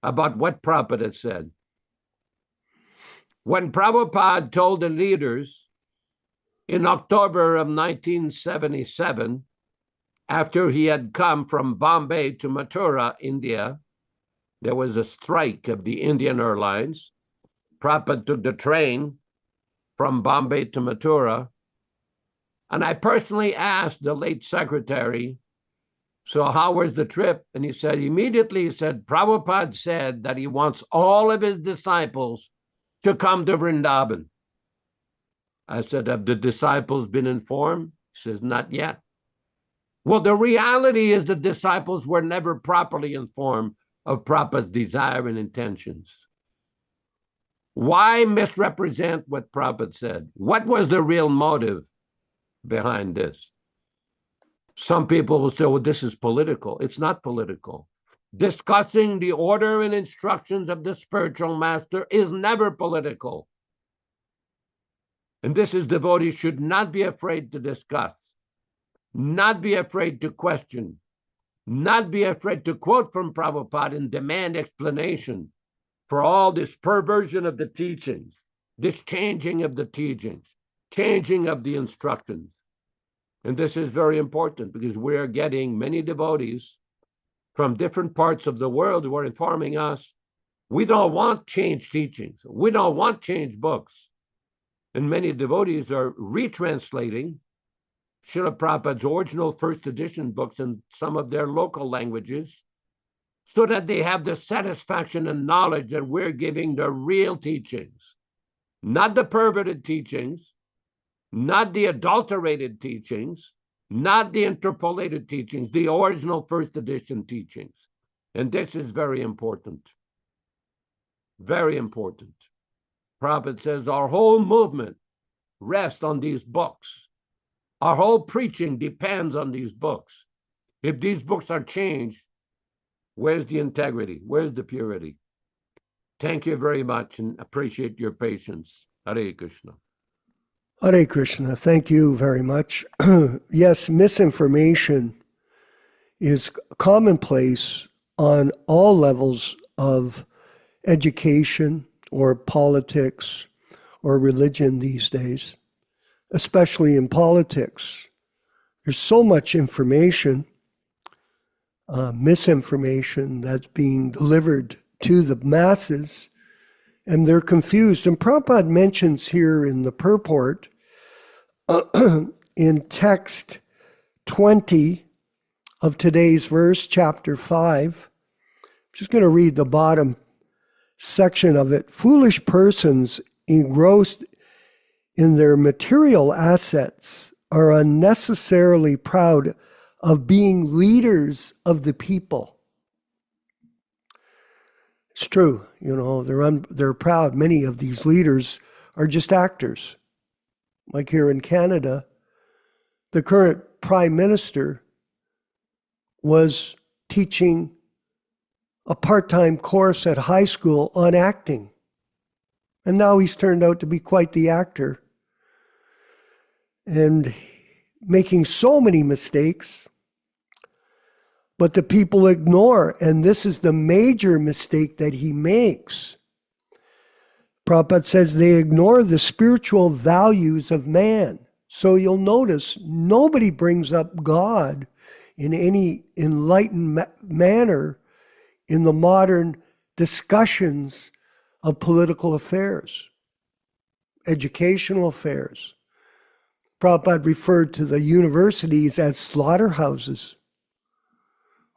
about what Prabhupada had said? When Prabhupada told the leaders in October of 1977, after he had come from Bombay to Mathura, India, there was a strike of the Indian Airlines. Prabhupada took the train from Bombay to Mathura. And I personally asked the late secretary, so how was the trip? And he said, immediately he said, Prabhupada said that he wants all of his disciples to come to Vrindavan. I said, have the disciples been informed? He says, not yet. Well, the reality is the disciples were never properly informed of Prabhupada's desire and intentions. Why misrepresent what Prabhupada said? What was the real motive behind this? Some people will say, well, this is political. It's not political. Discussing the order and instructions of the spiritual master is never political. And this is devotees should not be afraid to discuss, not be afraid to question, not be afraid to quote from Prabhupada and demand explanation for all this perversion of the teachings, this changing of the teachings, changing of the instructions. And this is very important because we are getting many devotees from different parts of the world who are informing us, we don't want changed teachings. We don't want changed books. And many devotees are retranslating Srila Prabhupada's original first edition books in some of their local languages so that they have the satisfaction and knowledge that we're giving the real teachings, not the perverted teachings, not the adulterated teachings, not the interpolated teachings, the original first edition teachings. And this is very important. Very important. Prabhupada says our whole movement rests on these books. Our whole preaching depends on these books. If these books are changed, where's the integrity? Where's the purity? Thank you very much and appreciate your patience. Hare Krishna. Hare Krishna, thank you very much. Yes, misinformation is commonplace on all levels of education or politics or religion these days, especially in politics. There's so much information, misinformation that's being delivered to the masses, and they're confused. And Prabhupada mentions here in the purport, in text 20 of today's verse, chapter 5, I'm just going to read the bottom section of it. Foolish persons engrossed in their material assets are unnecessarily proud of being leaders of the people. It's true, you know, they're proud. Many of these leaders are just actors. Like here in Canada, the current prime minister was teaching a part-time course at high school on acting. And now he's turned out to be quite the actor and making so many mistakes. But the people ignore, and this is the major mistake that he makes. Prabhupada says they ignore the spiritual values of man. So you'll notice nobody brings up God in any enlightened manner in the modern discussions of political affairs, educational affairs. Prabhupada referred to the universities as slaughterhouses.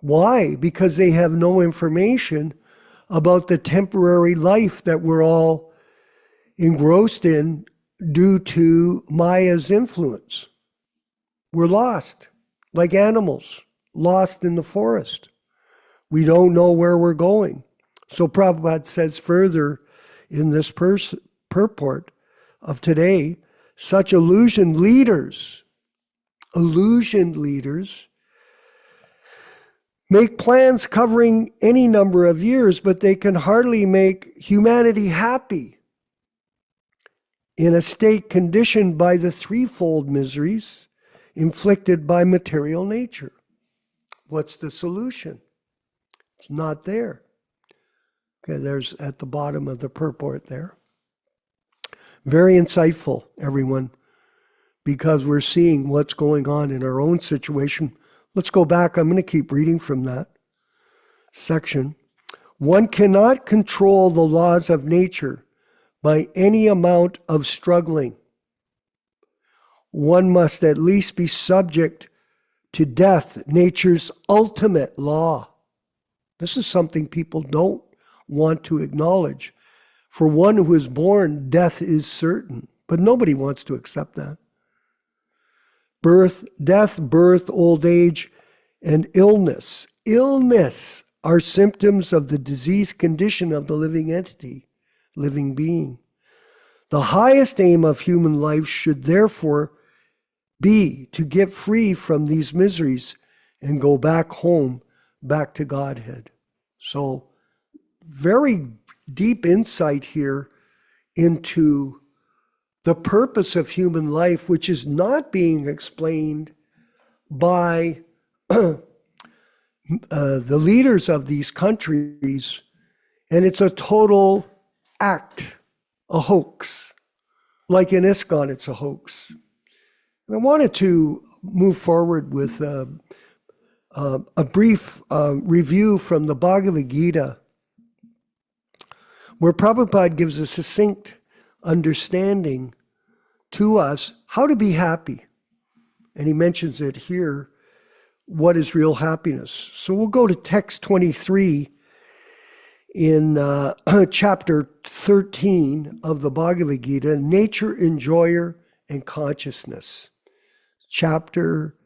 Why? Because they have no information about the temporary life that we're all engrossed in due to Maya's influence. We're lost, like animals, lost in the forest. We don't know where we're going. So Prabhupada says further in this purport of today, such illusioned leaders make plans covering any number of years, but they can hardly make humanity happy in a state conditioned by the threefold miseries inflicted by material nature. What's the solution? It's not there. Okay, there's at the bottom of the purport there. Very insightful, everyone, because we're seeing what's going on in our own situation. Let's go back. I'm going to keep reading from that section. One cannot control the laws of nature by any amount of struggling. One must at least be subject to death, nature's ultimate law. This is something people don't want to acknowledge. For one who is born, death is certain, but nobody wants to accept that. Death, birth, old age, and illness. Illness are symptoms of the diseased condition of the living entity, living being. The highest aim of human life should therefore be to get free from these miseries and go back home, back to Godhead. So, very deep insight here into the purpose of human life, which is not being explained by the leaders of these countries, and it's a total act, a hoax. Like in ISKCON, it's a hoax. And I wanted to move forward with a brief review from the Bhagavad Gita, where Prabhupada gives a succinct understanding to us how to be happy. And he mentions it here, what is real happiness. So we'll go to text 23 in chapter 13 of the Bhagavad Gita, Nature, Enjoyer, and Consciousness. Chapter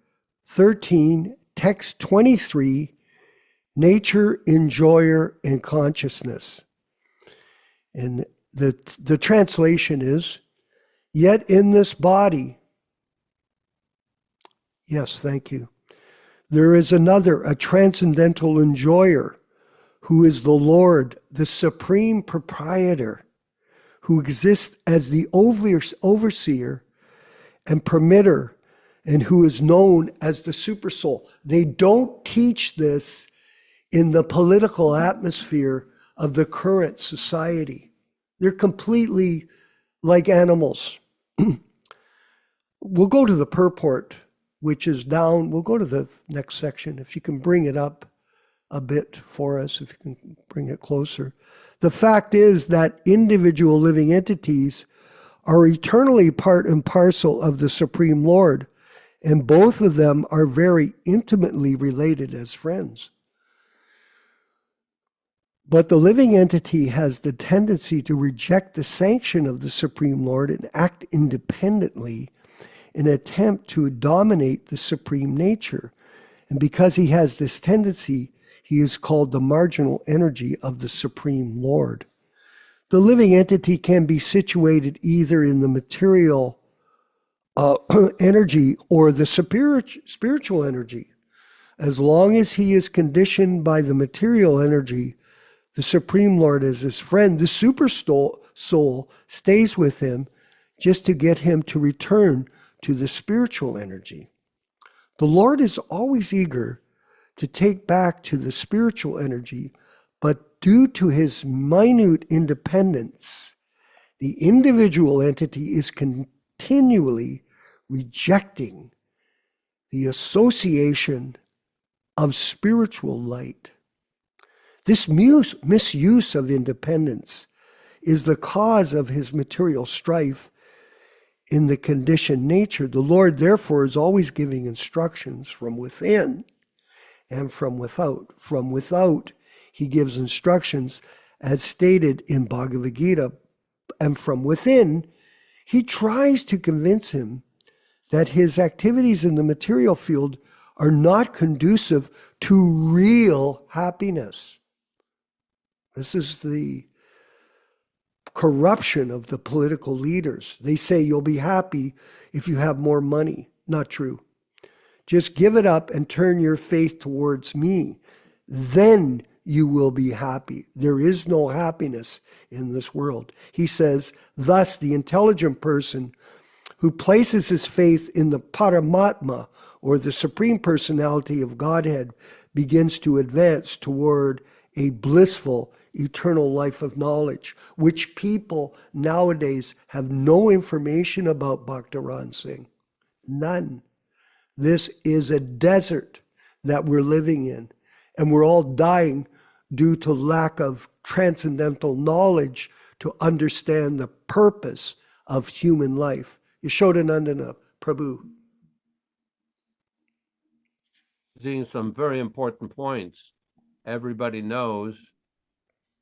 13, text 23, Nature, Enjoyer, and Consciousness. And the translation is, yet in this body, yes, thank you, there is another, a transcendental enjoyer, who is the Lord, the supreme proprietor, who exists as the overseer and permitter, and who is known as the supersoul. They don't teach this in the political atmosphere of the current society. They're completely like animals. We'll go to the purport, which is down. We'll go to the next section. If you can bring it up a bit for us, if you can bring it closer. The fact is that individual living entities are eternally part and parcel of the Supreme Lord, and both of them are very intimately related as friends. But the living entity has the tendency to reject the sanction of the Supreme Lord and act independently in an attempt to dominate the Supreme Nature. And because he has this tendency, he is called the marginal energy of the Supreme Lord. The living entity can be situated either in the material energy or the spiritual energy. As long as he is conditioned by the material energy, the Supreme Lord as his friend, the super soul stays with him just to get him to return to the spiritual energy. The Lord is always eager to take back to the spiritual energy, but due to his minute independence, the individual entity is continually rejecting the association of spiritual light. This misuse of independence is the cause of his material strife in the conditioned nature. The Lord, therefore, is always giving instructions from within and from without. From without, he gives instructions as stated in Bhagavad Gita, and from within, he tries to convince him that his activities in the material field are not conducive to real happiness. This is the corruption of the political leaders. They say you'll be happy if you have more money. Not true. Just give it up and turn your faith towards me. Then you will be happy. There is no happiness in this world. He says, thus the intelligent person who places his faith in the Paramatma, or the Supreme Personality of Godhead, begins to advance toward a blissful eternal life of knowledge, which people nowadays have no information about, Bhaktaran Singh. None. This is a desert that we're living in, and we're all dying due to lack of transcendental knowledge to understand the purpose of human life. Yaśodā-nandana Prabhu. Seeing some very important points. Everybody knows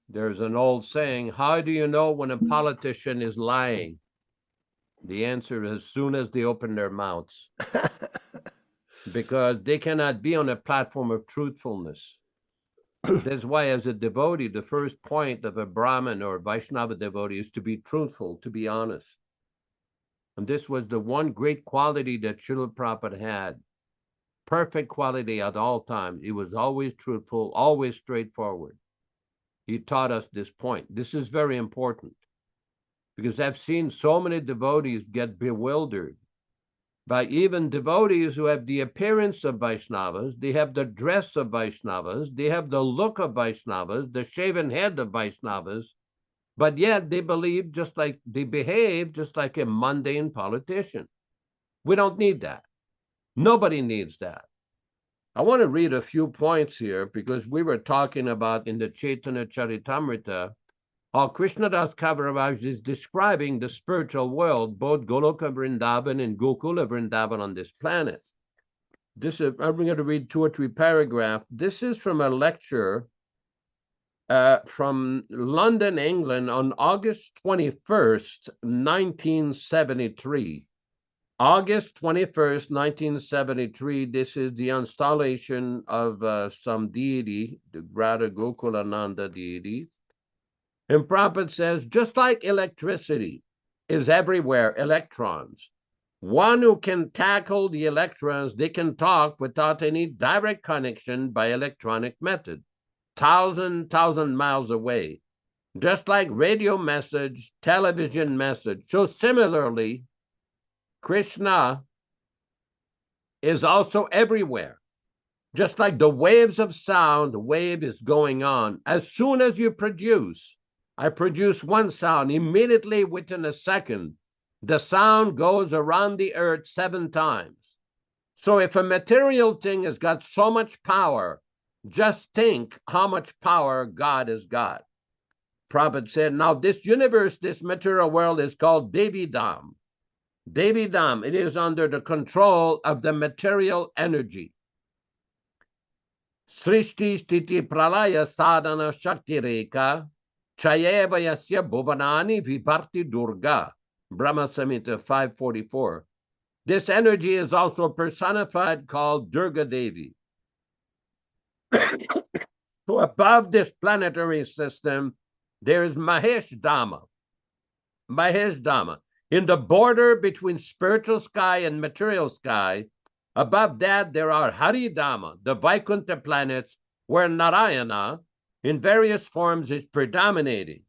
there's an old saying, how do you know when a politician is lying? The answer is as soon as they open their mouths. Because they cannot be on a platform of truthfulness. That's why, as a devotee, the first point of a Brahmin or Vaishnava devotee is to be truthful, to be honest. And this was the one great quality that Srila Prabhupada had. Perfect quality at all times. He was always truthful, always straightforward. He taught us this point. This is very important, because I've seen so many devotees get bewildered by even devotees who have the appearance of Vaishnavas, they have the dress of Vaishnavas, they have the look of Vaishnavas, the shaven head of Vaishnavas, but yet they behave just like a mundane politician. We don't need that. Nobody needs that. I want to read a few points here, because we were talking about in the Caitanya-caritāmṛta how Krishna Das Kaviraj is describing the spiritual world, both Goloka Vrindavan and Gokula Vrindavan on this planet. I'm going to read 2 or 3 paragraphs. This is from a lecture from London, England on August 21st, 1973. August 21st, 1973, this is the installation of some deity, the Radha Gokulananda deity. And Prabhupada says, just like electricity is everywhere, electrons, one who can tackle the electrons, they can talk without any direct connection by electronic method, thousand miles away, just like radio message, television message. So similarly, Krishna is also everywhere. Just like the waves of sound, the wave is going on. As soon as you I produce one sound, immediately within a second, the sound goes around the earth 7 times. So if a material thing has got so much power, just think how much power God has got. Prabhupada said, now this universe, this material world is called Devi Dham. Devi Dham, it is under the control of the material energy. Srishti Sthiti Pralaya Sadhana Shakti Reka Chayeva Yasya Bhuvanani Vibharti Durga, Brahma Samhita 544. This energy is also personified called Durga Devi. So above this planetary system, there is Mahesh Dhamma. Mahesh Dhamma. In the border between spiritual sky and material sky, above that there are Hari Dhamma, the Vaikuntha planets, where Narayana, in various forms, is predominating.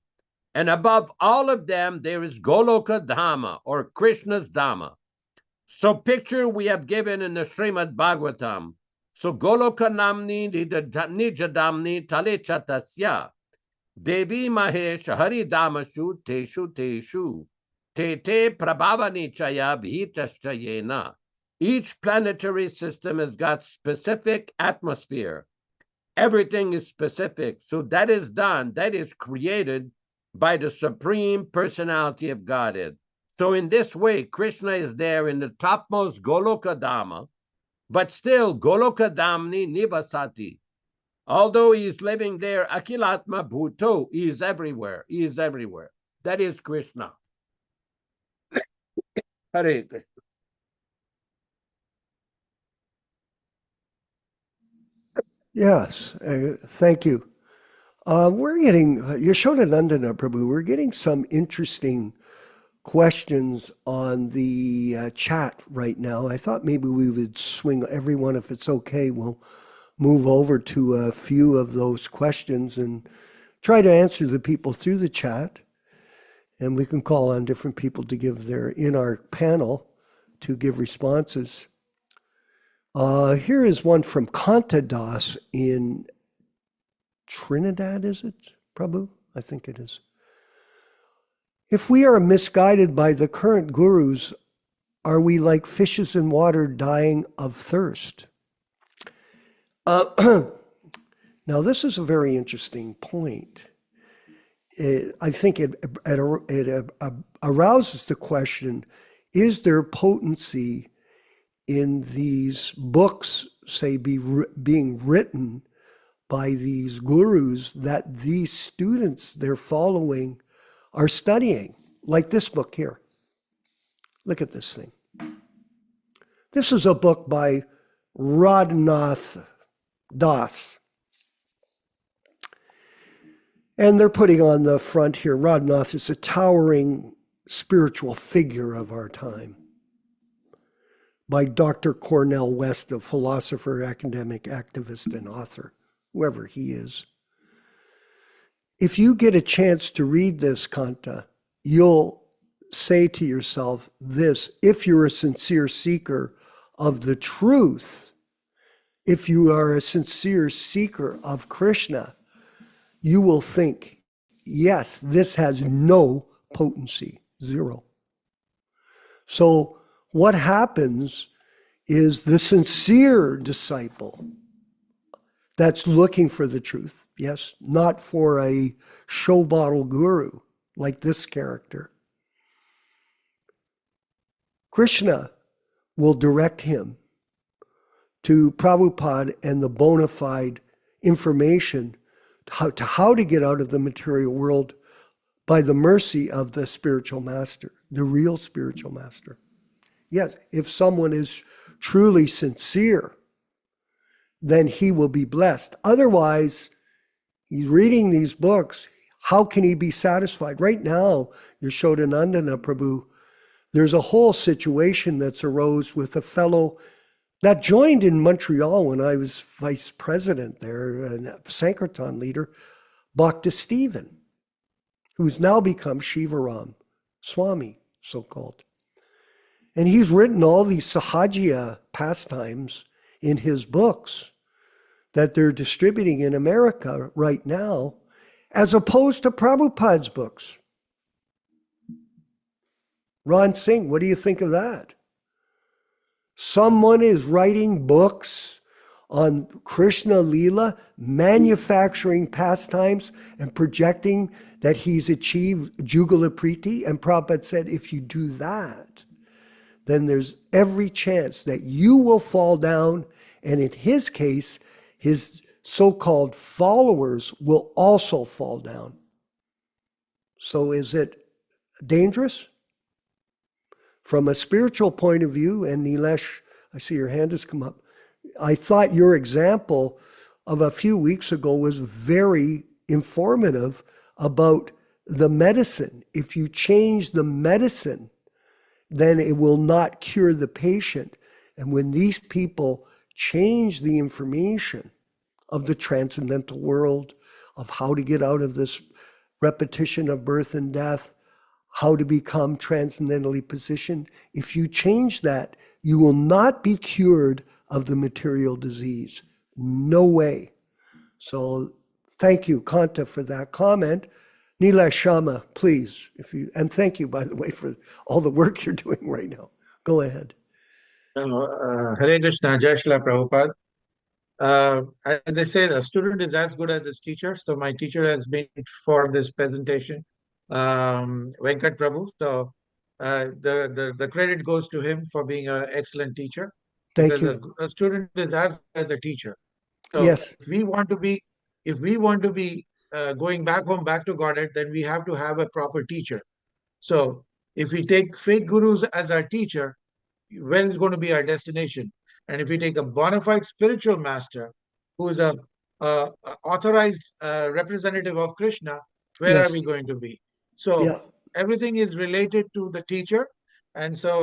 And above all of them, there is Goloka Dhamma, or Krishna's Dhamma. So picture we have given in the Srimad Bhagavatam. So Goloka Namni Nijadamni Talechatasya Devi Mahesh Hari Dhamashu Teshu Teshu Tete Prabhavani Chaya Vihichaschayena. Each planetary system has got specific atmosphere. Everything is specific. So that is done, that is created by the Supreme Personality of Godhead. So in this way, Krishna is there in the topmost Goloka Dhamma, but still Goloka Dhamni Nivasati. Although he is living there, Akilatma Bhuto, he is everywhere. He is everywhere. That is Krishna. Hare Krishna. Yes, thank you. We're getting, Yaśodā-nandana Prabhu, we're getting some interesting questions on the chat right now. I thought maybe we would swing everyone, if it's okay, we'll move over to a few of those questions and try to answer the people through the chat. And we can call on different people to give in our panel to give responses. Here is one from Kanta Das in Trinidad, is it, Prabhu? I think it is. If we are misguided by the current gurus, are we like fishes in water dying of thirst? Now, this is a very interesting point. I think it arouses the question, is there potency in these books, say, being written by these gurus that these students they're following are studying, like this book here. Look at this thing. This is a book by Radhanath Das. And they're putting on the front here, Radhanath is a towering spiritual figure of our time, by Dr. Cornel West, a philosopher, academic, activist, and author, whoever he is. If you get a chance to read this, Kanta, you'll say to yourself this: if you're a sincere seeker of the truth, if you are a sincere seeker of Krishna, you will think, yes, this has no potency, zero. So what happens is the sincere disciple that's looking for the truth, yes, not for a show bottle guru like this character. Krishna will direct him to Prabhupada and the bona fide information how to get out of the material world by the mercy of the spiritual master, the real spiritual master. Yes, if someone is truly sincere, then he will be blessed. Otherwise, he's reading these books. How can he be satisfied? Right now, Yaśodā-nandana Prabhu, there's a whole situation that's arose with a fellow that joined in Montreal when I was vice president there, and Sankirtan leader, Bhakti Stephen, who's now become Shivaram Swami, so-called. And he's written all these Sahajiya pastimes in his books that they're distributing in America right now, as opposed to Prabhupada's books. Ron Singh, what do you think of that? Someone is writing books on Krishna Leela, manufacturing pastimes and projecting that he's achieved Jugala Priti. And Prabhupada said, if you do that, then there's every chance that you will fall down. And in his case, his so-called followers will also fall down. So is it dangerous? From a spiritual point of view, and Nilesh, I see your hand has come up. I thought your example of a few weeks ago was very informative about the medicine. If you change the medicine, then it will not cure the patient. And when these people change the information of the transcendental world, of how to get out of this repetition of birth and death, how to become transcendentally positioned, if you change that, you will not be cured of the material disease. No way. So thank you, Kanta, for that comment. Nilesh Sharma, please, and thank you, by the way, for all the work you're doing right now. Go ahead. Hare Krishna, Jai Shri Prabhupada. As they say, the student is as good as his teacher. So my teacher has been for this presentation, Venkat Prabhu. So the credit goes to him for being an excellent teacher. Thank you. A student is as good as a teacher. So yes. if we want to be going back home, back to Godhead, then we have to have a proper teacher. So if we take fake gurus as our teacher, where is going to be our destination? And if we take a bona fide spiritual master, who is a authorized representative of Krishna, where Yes. are we going to be? So Yeah. everything is related to the teacher. And so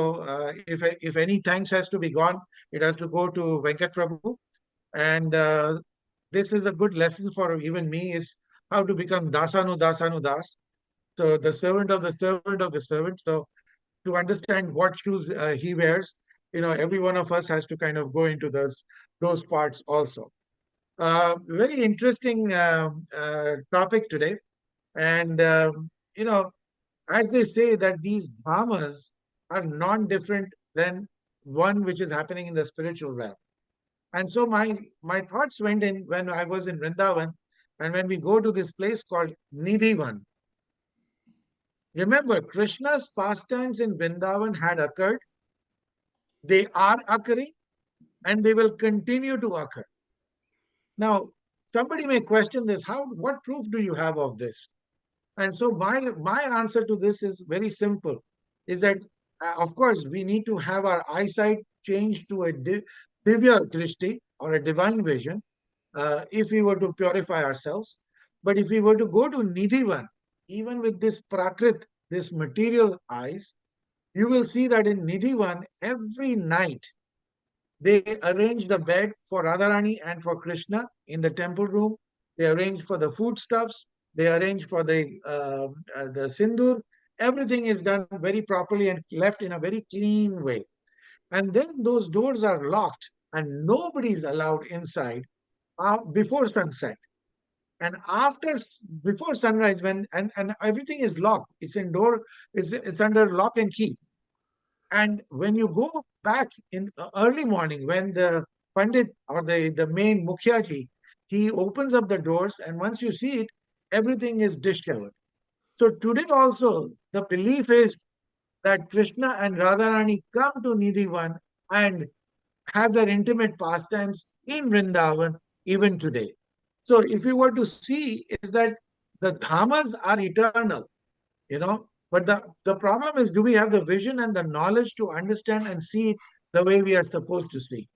if any thanks has to be gone, it has to go to Venkat Prabhu. And this is a good lesson for even me, is how to become Dasanu Dasanu Das. So the servant of the servant of the servant. So to understand what shoes he wears, every one of us has to kind of go into those parts also. Very interesting topic today. And, as they say that these dharmas are non-different than one which is happening in the spiritual realm. And so my thoughts went in when I was in Vrindavan, and when we go to this place called Nidhivan. Remember, Krishna's pastimes in Vrindavan had occurred, they are occurring, and they will continue to occur. Now, somebody may question this, what proof do you have of this? And so my answer to this is very simple, is that, of course, we need to have our eyesight changed to a divya drishti, or a divine vision, if we were to purify ourselves. But if we were to go to Nidhivan, even with this prakrit, this material eyes, you will see that in Nidhivan, every night, they arrange the bed for Radharani and for Krishna in the temple room. They arrange for the foodstuffs. They arrange for the sindoor. Everything is done very properly and left in a very clean way. And then those doors are locked and nobody is allowed inside before sunset. And before sunrise, and everything is locked. It's indoor. It's under lock and key. And when you go back in the early morning, when the Pandit or the main Mukhyaji, he opens up the doors, and once you see it, everything is disheveled. So today also, the belief is that Krishna and Radharani come to Nidhivan and have their intimate pastimes in Vrindavan even today. So if you were to see, is that the dhammas are eternal, but the problem is, do we have the vision and the knowledge to understand and see it the way we are supposed to see?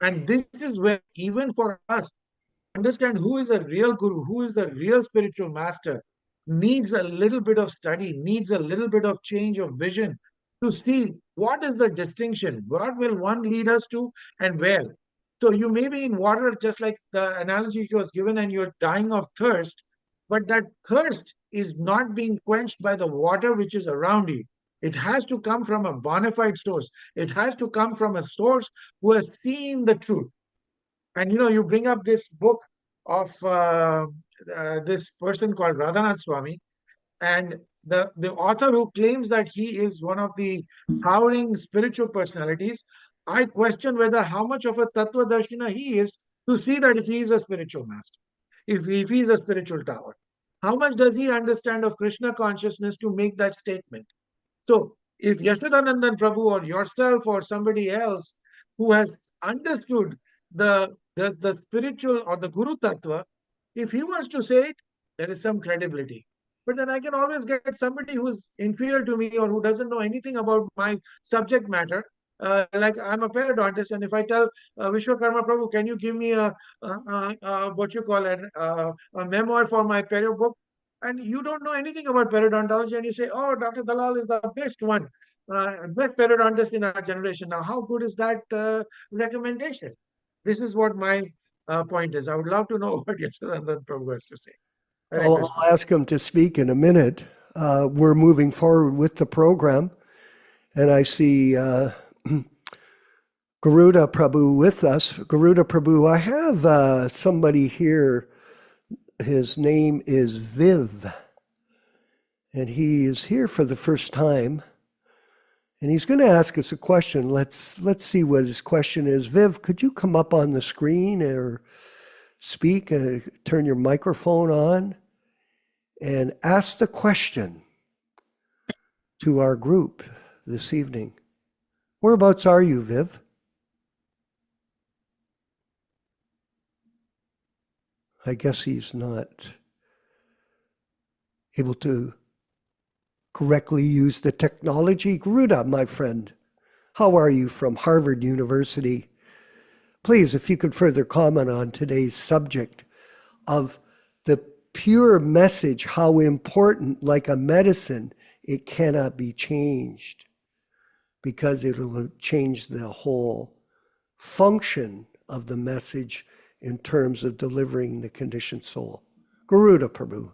And this is where, even for us, understand who is a real guru, who is the real spiritual master, needs a little bit of study, needs a little bit of change of vision to see what is the distinction, what will one lead us to, and where. So you may be in water, just like the analogy was given, and you're dying of thirst, but that thirst is not being quenched by the water which is around you. It has to come from a bona fide source. It has to come from a source who has seen the truth. And you bring up this book of this person called Radhanath Swami, and the author who claims that he is one of the towering spiritual personalities. I question whether how much of a Tattva Darshina he is to see that if he is a spiritual master, if he is a spiritual tower. How much does he understand of Krishna consciousness to make that statement? So if Yaśodā-nandana Prabhu or yourself or somebody else who has understood the spiritual or the Guru Tattva, if he wants to say it, there is some credibility. But then I can always get somebody who is inferior to me or who doesn't know anything about my subject matter. Like I'm a periodontist, and if I tell Vishwakarma Prabhu, can you give me what you call a memoir for my perio book? And you don't know anything about periodontology, and you say, oh, Dr. Dalal is the best one, best periodontist in our generation. Now, how good is that recommendation? This is what my point is. I would love to know what Yaśodā-nandana Prabhu has to say. I'll ask him to speak in a minute. We're moving forward with the program, and I see Garuda Prabhu with us. Garuda Prabhu, I have somebody here. His name is Viv, and he is here for the first time, and he's going to ask us a question. Let's see what his question is. Viv, could you come up on the screen or speak, turn your microphone on, and ask the question to our group this evening? Whereabouts are you, Viv? I guess he's not able to correctly use the technology. Garuda, my friend, how are you from Harvard University? Please, if you could further comment on today's subject, of the pure message, how important, like a medicine, it cannot be changed because it'll change the whole function of the message in terms of delivering the conditioned soul. Garuda Prabhu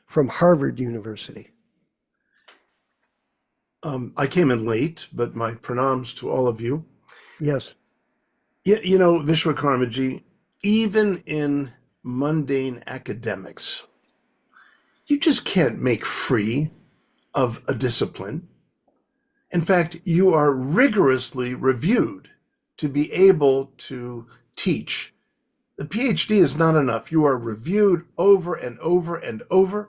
from Harvard University. I came in late, but my pranams to all of you. Yes. Yeah, you know, Vishwakarmaji, even in mundane academics, you just can't make free of a discipline. In fact, you are rigorously reviewed to be able to teach. The PhD is not enough. You are reviewed over and over and over.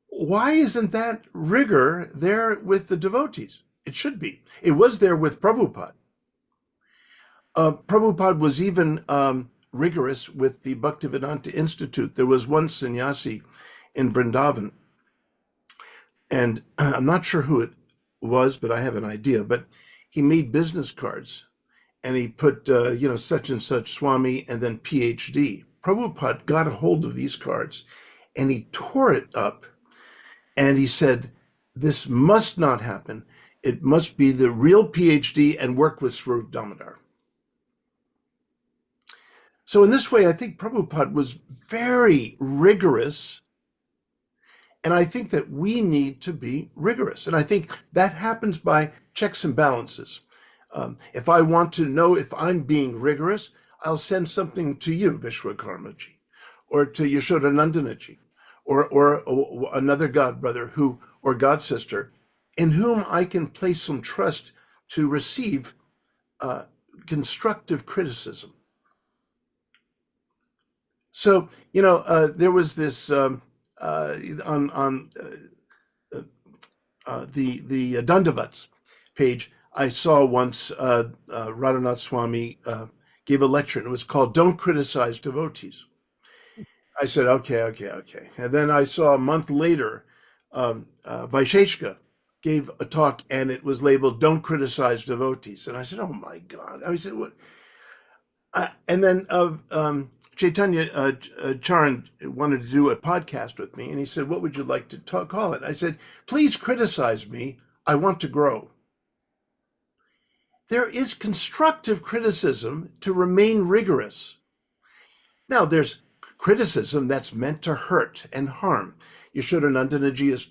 Why isn't that rigor there with the devotees? It should be. It was there with Prabhupada. Prabhupada was even rigorous with the Bhaktivedanta Institute. There was one sannyasi in Vrindavan, and I'm not sure who it was, but I have an idea. But he made business cards, and he put, such and such Swami, and then PhD. Prabhupada got a hold of these cards, and he tore it up, and he said, this must not happen. It must be the real PhD and work with Swarup Damodar. So in this way, I think Prabhupada was very rigorous, and I think that we need to be rigorous. And I think that happens by checks and balances. If I want to know if I'm being rigorous, I'll send something to you, Vishwakarmaji, or to Yaśodā-nandana ji, or another god brother or god sister, in whom I can place some trust to receive constructive criticism. So, there was this on the Dandavats page, I saw once Radhanath Swami gave a lecture, and it was called "Don't Criticize Devotees." I said, okay. And then I saw a month later, Vaisheshika gave a talk, and it was labeled "Don't Criticize Devotees." And I said, oh my God. I said, what? And then Caitanya-caritāmṛta wanted to do a podcast with me, and he said, what would you like to call it? I said, please criticize me. I want to grow. There is constructive criticism to remain rigorous. Now, there's criticism that's meant to hurt and harm. Yaśodā-nandana ji has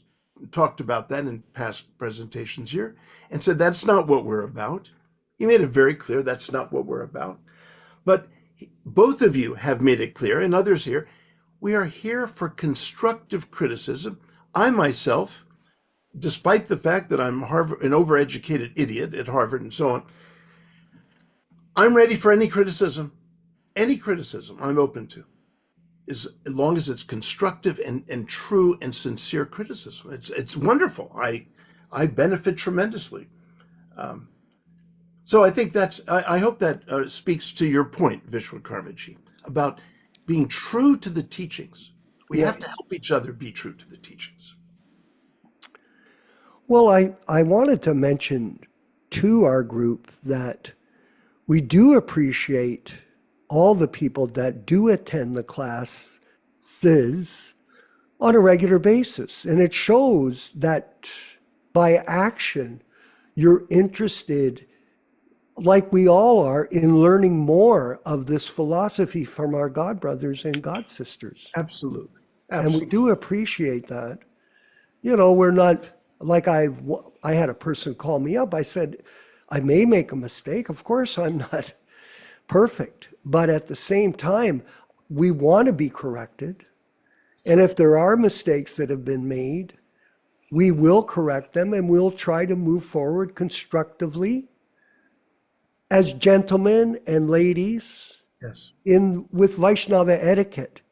talked about that in past presentations here and said that's not what we're about. He made it very clear that's not what we're about. But both of you have made it clear, and others here, we are here for constructive criticism. I myself, despite the fact that I'm an overeducated idiot at Harvard and so on, I'm ready for any criticism. Any criticism I'm open to, as long as it's constructive and true and sincere criticism. It's wonderful. I benefit tremendously. So I think I hope that speaks to your point, Vishwakarmaji, about being true to the teachings. We have to help each other be true to the teachings. Well, I wanted to mention to our group that we do appreciate all the people that do attend the classes on a regular basis. And it shows that by action, you're interested, like we all are, in learning more of this philosophy from our God brothers and God sisters. Absolutely. And we do appreciate that. We're not, like I had a person call me up. I said, I may make a mistake. Of course, I'm not perfect. But at the same time, we want to be corrected. And if there are mistakes that have been made, we will correct them, and we'll try to move forward constructively as gentlemen and ladies. Yes. With Vaishnava etiquette.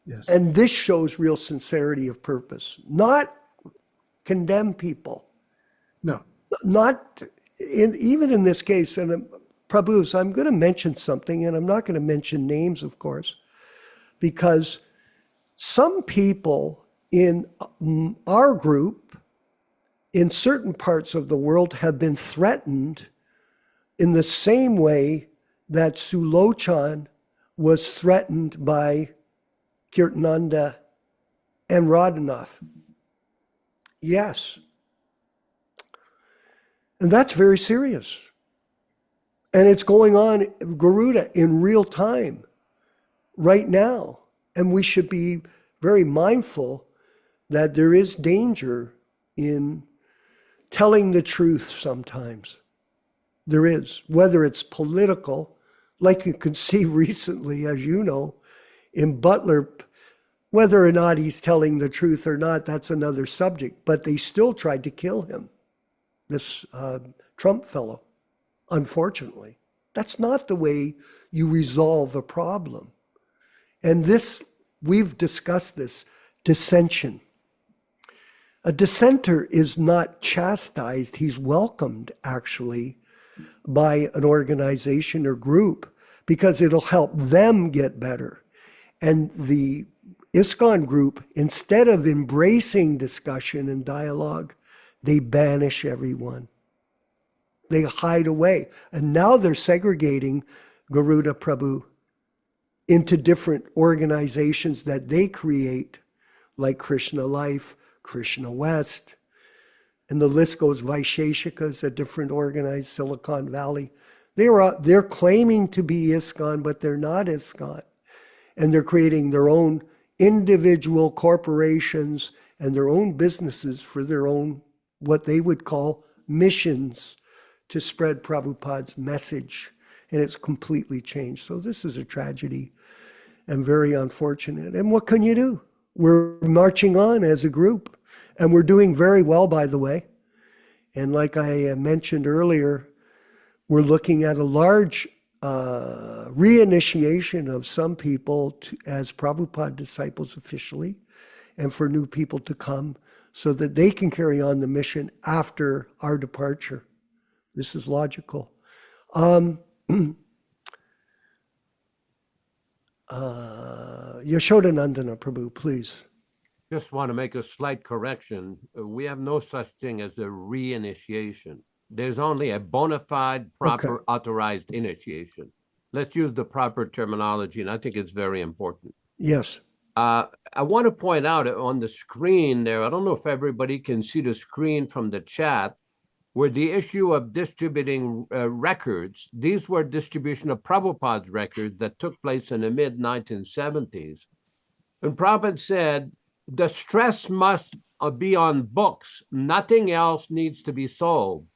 Yes. And this shows real sincerity of purpose. Not condemn people. No. Not even in this case, and Prabhus, I'm going to mention something, and I'm not going to mention names, of course, because some people in our group in certain parts of the world have been threatened in the same way that Sulochan was threatened by Kirtananda, and Radhanath. Yes. And that's very serious. And it's going on, Garuda, in real time right now. And we should be very mindful that there is danger in telling the truth sometimes. There is, whether it's political, like you can see recently, as you know, in Butler, whether or not he's telling the truth or not, that's another subject. But they still tried to kill him, this Trump fellow, unfortunately. That's not the way you resolve a problem. And this, we've discussed this, dissension. A dissenter is not chastised, he's welcomed, actually, by an organization or group, because it'll help them get better. And the ISKCON group, instead of embracing discussion and dialogue, they banish everyone. They hide away. And now they're segregating Garuda Prabhu into different organizations that they create, like Krishna Life, Krishna West, and the list goes. Vaisheshikas, a different organized Silicon Valley. They're claiming to be ISKCON, but they're not ISKCON. And they're creating their own individual corporations and their own businesses for their own, what they would call missions, to spread Prabhupada's message. And it's completely changed. So this is a tragedy and very unfortunate. And what can you do? We're marching on as a group, and we're doing very well, by the way. And like I mentioned earlier, we're looking at a large reinitiation of some people as Prabhupada disciples officially, and for new people to come so that they can carry on the mission after our departure. This is logical. Yaśodā-nandana Prabhu, please. Just want to make a slight correction. We have no such thing as a reinitiation. There's only a bona fide, proper, authorized initiation. Let's use the proper terminology, and I think it's very important. Yes. I want to point out on the screen there, I don't know if everybody can see the screen from the chat, where the issue of distributing records, these were distribution of Prabhupada's records that took place in the mid-1970s. And Prabhupada said, the stress must be on books. Nothing else needs to be sold.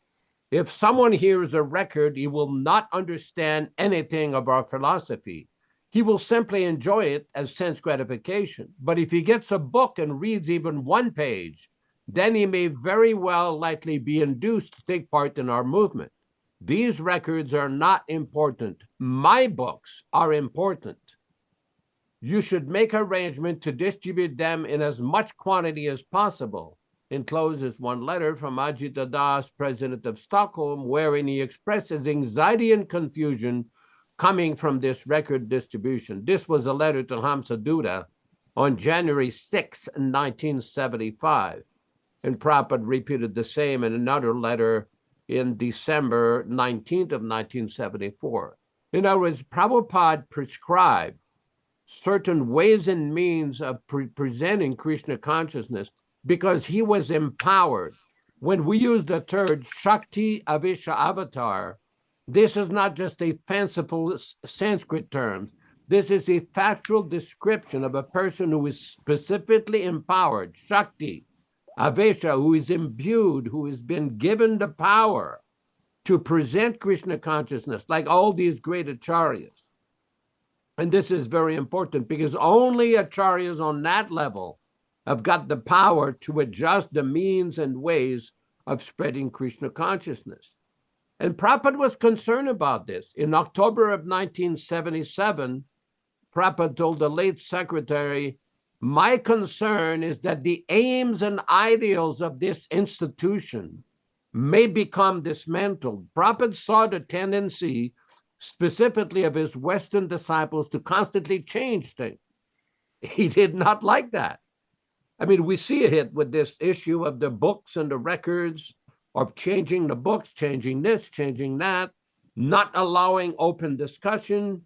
If someone hears a record, he will not understand anything of our philosophy. He will simply enjoy it as sense gratification. But if he gets a book and reads even one page, then he may very well likely be induced to take part in our movement. These records are not important. My books are important. You should make arrangement to distribute them in as much quantity as possible. Encloses one letter from Ajita Das, president of Stockholm, wherein he expresses anxiety and confusion coming from this record distribution. This was a letter to Hamsadutta on January 6, 1975. And Prabhupada repeated the same in another letter in December 19th of 1974. In other words, Prabhupada prescribed certain ways and means of presenting Krishna consciousness because he was empowered. When we use the term Shakti Avesha Avatar, this is not just a fanciful Sanskrit term. This is a factual description of a person who is specifically empowered, Shakti, Avesha, who is imbued, who has been given the power to present Krishna consciousness, like all these great acharyas. And this is very important because only acharyas on that level have got the power to adjust the means and ways of spreading Krishna consciousness. And Prabhupada was concerned about this. In October of 1977, Prabhupada told the late secretary, my concern is that the aims and ideals of this institution may become dismantled. Prabhupada saw the tendency, specifically of his Western disciples, to constantly change things. He did not like that. I mean, we see it with this issue of the books and the records, of changing the books, changing this, changing that, not allowing open discussion,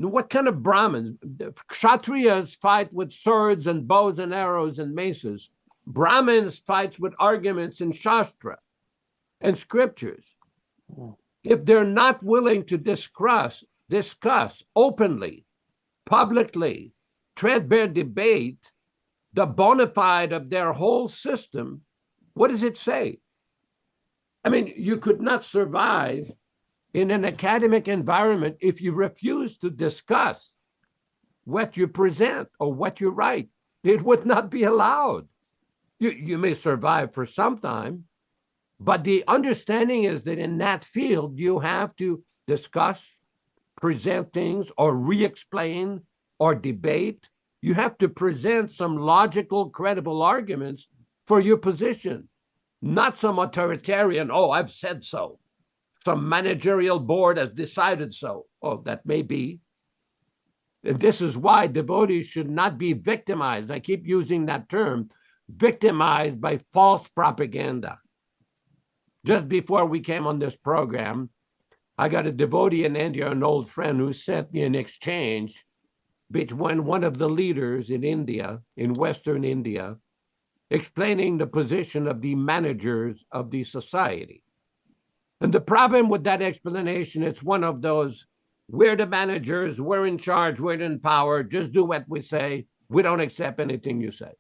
What kind of Brahmins? The Kshatriyas fight with swords and bows and arrows and maces. Brahmins fights with arguments in Shastra and scriptures. If they're not willing to discuss openly, publicly, threadbare debate the bona fide of their whole system, what does it say? I mean, you could not survive in an academic environment if you refuse to discuss what you present or what you write. It would not be allowed. You may survive for some time, but the understanding is that in that field, you have to discuss, present things, or re-explain, or debate. You have to present some logical, credible arguments for your position, not some authoritarian, oh, I've said so. Some managerial board has decided so. Oh, that may be. And this is why devotees should not be victimized. I keep using that term, victimized by false propaganda. Just before we came on this program, I got a devotee in India, an old friend, who sent me an exchange between one of the leaders in India, in Western India, explaining the position of the managers of the society. And the problem with that explanation, it's one of those, we're the managers, we're in charge, we're in power, just do what we say, we don't accept anything you say.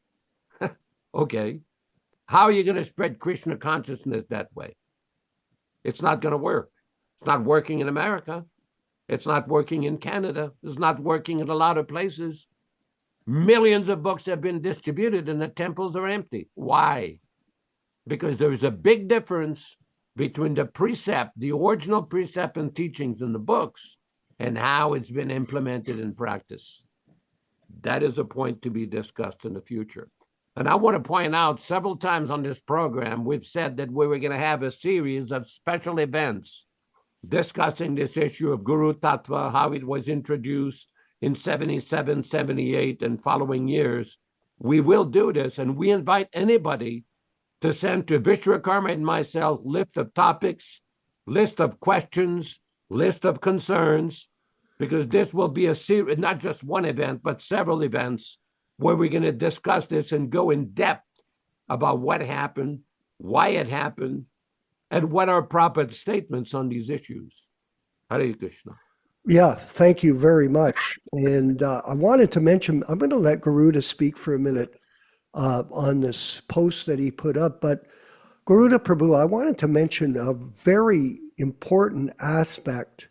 Okay, how are you going to spread Krishna consciousness that way? It's not going to work. It's not working in America. It's not working in Canada. It's not working in a lot of places. Millions of books have been distributed and the temples are empty. Why? Because there's a big difference between the precept, the original precept and teachings in the books, and how it's been implemented in practice. That is a point to be discussed in the future. And I want to point out, several times on this program, we've said that we were going to have a series of special events discussing this issue of Guru Tattva, how it was introduced in 77, 78, and following years. We will do this, and we invite anybody to send to Vishwakarma and myself list of topics, list of questions, list of concerns, because this will be a series, not just one event, but several events where we're going to discuss this and go in depth about what happened, why it happened, and what are Prabhupada's statements on these issues. Hare Krishna. Yeah, thank you very much. And I wanted to mention, I'm going to let Garuda speak for a minute on this post that he put up, but Garuda Prabhu, I wanted to mention a very important aspect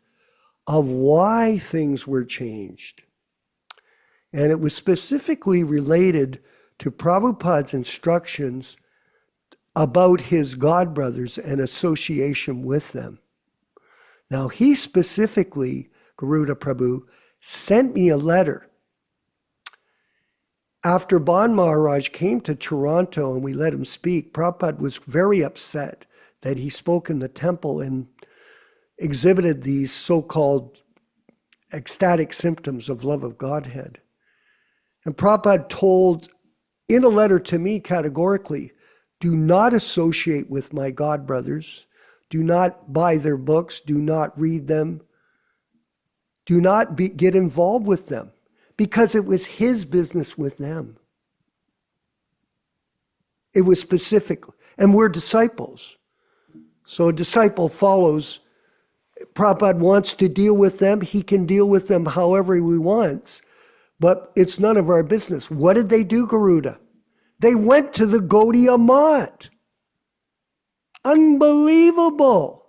of why things were changed. And it was specifically related to Prabhupada's instructions about his godbrothers and association with them. Now, he specifically, Garuda Prabhu, sent me a letter after Ban Maharaj came to Toronto and we let him speak. Prabhupada was very upset that he spoke in the temple and exhibited these so-called ecstatic symptoms of love of Godhead. And Prabhupada told in a letter to me categorically, do not associate with my godbrothers, do not buy their books, do not read them, do not get involved with them, because it was his business with them. It was specific, and we're disciples. So a disciple follows. Prabhupada wants to deal with them, he can deal with them however he wants, but it's none of our business. What did they do, Garuda? They went to the Gaudiya Math. Unbelievable.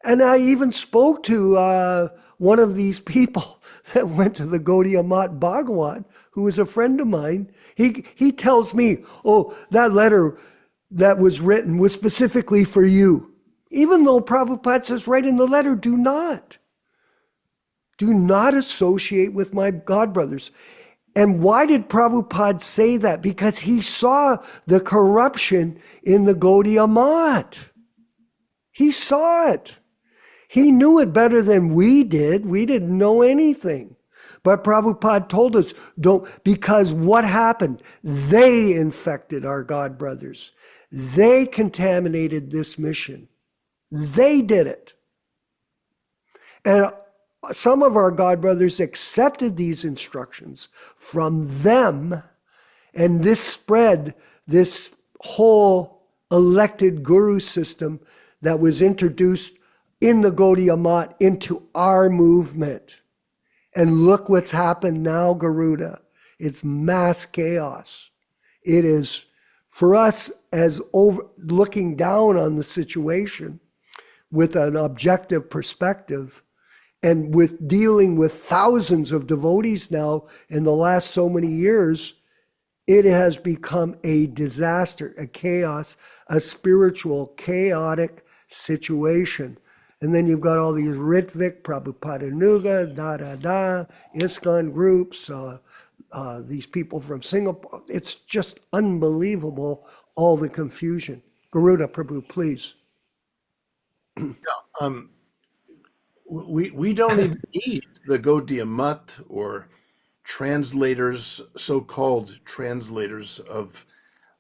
And I even spoke to one of these people that went to the Gaudiya Math, Bhagawan, who was a friend of mine. He tells me, oh, that letter that was written was specifically for you. Even though Prabhupada says right in the letter, do not associate with my godbrothers. And why did Prabhupada say that? Because he saw the corruption in the Gaudiya Math. He saw it. He knew it better than we did. We didn't know anything. But Prabhupada told us, don't, because what happened? They infected our godbrothers. They contaminated this mission. They did it. And some of our God brothers accepted these instructions from them, and this spread, this whole elected guru system that was introduced in the Gaudiya Math into our movement. And look what's happened now, Garuda. It's mass chaos. It is, for us, as looking down on the situation with an objective perspective, and with dealing with thousands of devotees now in the last so many years, it has become a disaster, a chaos, a spiritual, chaotic situation. And then you've got all these Ritvik, Prabhupada Nuga, ISKCON groups, these people from Singapore. It's just unbelievable, all the confusion. Garuda, Prabhu, please. We don't even need the Gaudiya Math or translators, so-called translators of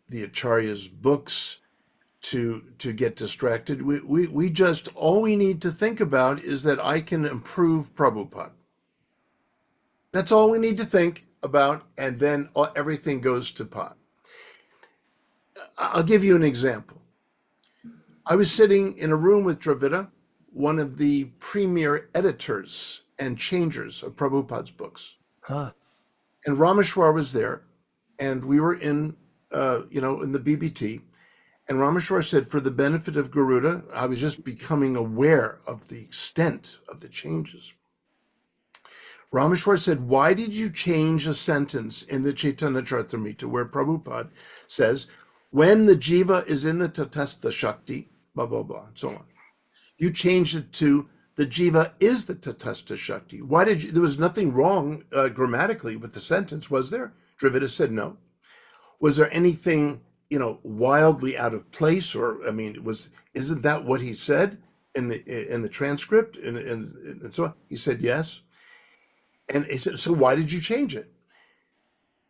the Acharya's books to get distracted. We just, all we need to think about is that I can improve Prabhupada. That's all we need to think about, and then everything goes to pot. I'll give you an example. I was sitting in a room with Dravida, one of the premier editors and changers of Prabhupada's books. Huh. And Rameshwar was there, and we were in the BBT, and Rameshwar said, for the benefit of Garuda, I was just becoming aware of the extent of the changes. Rameshwar said, why did you change a sentence in the Caitanya-caritāmṛta where Prabhupada says, when the jiva is in the tatastha shakti, blah, blah, blah, and so on. You changed it to the jiva is the tatastha shakti. Why did you, there was nothing wrong grammatically with the sentence, was there? Dravida said no. Was there anything, wildly out of place, or, isn't that what he said in the transcript and so on? He said yes. And he said, so why did you change it?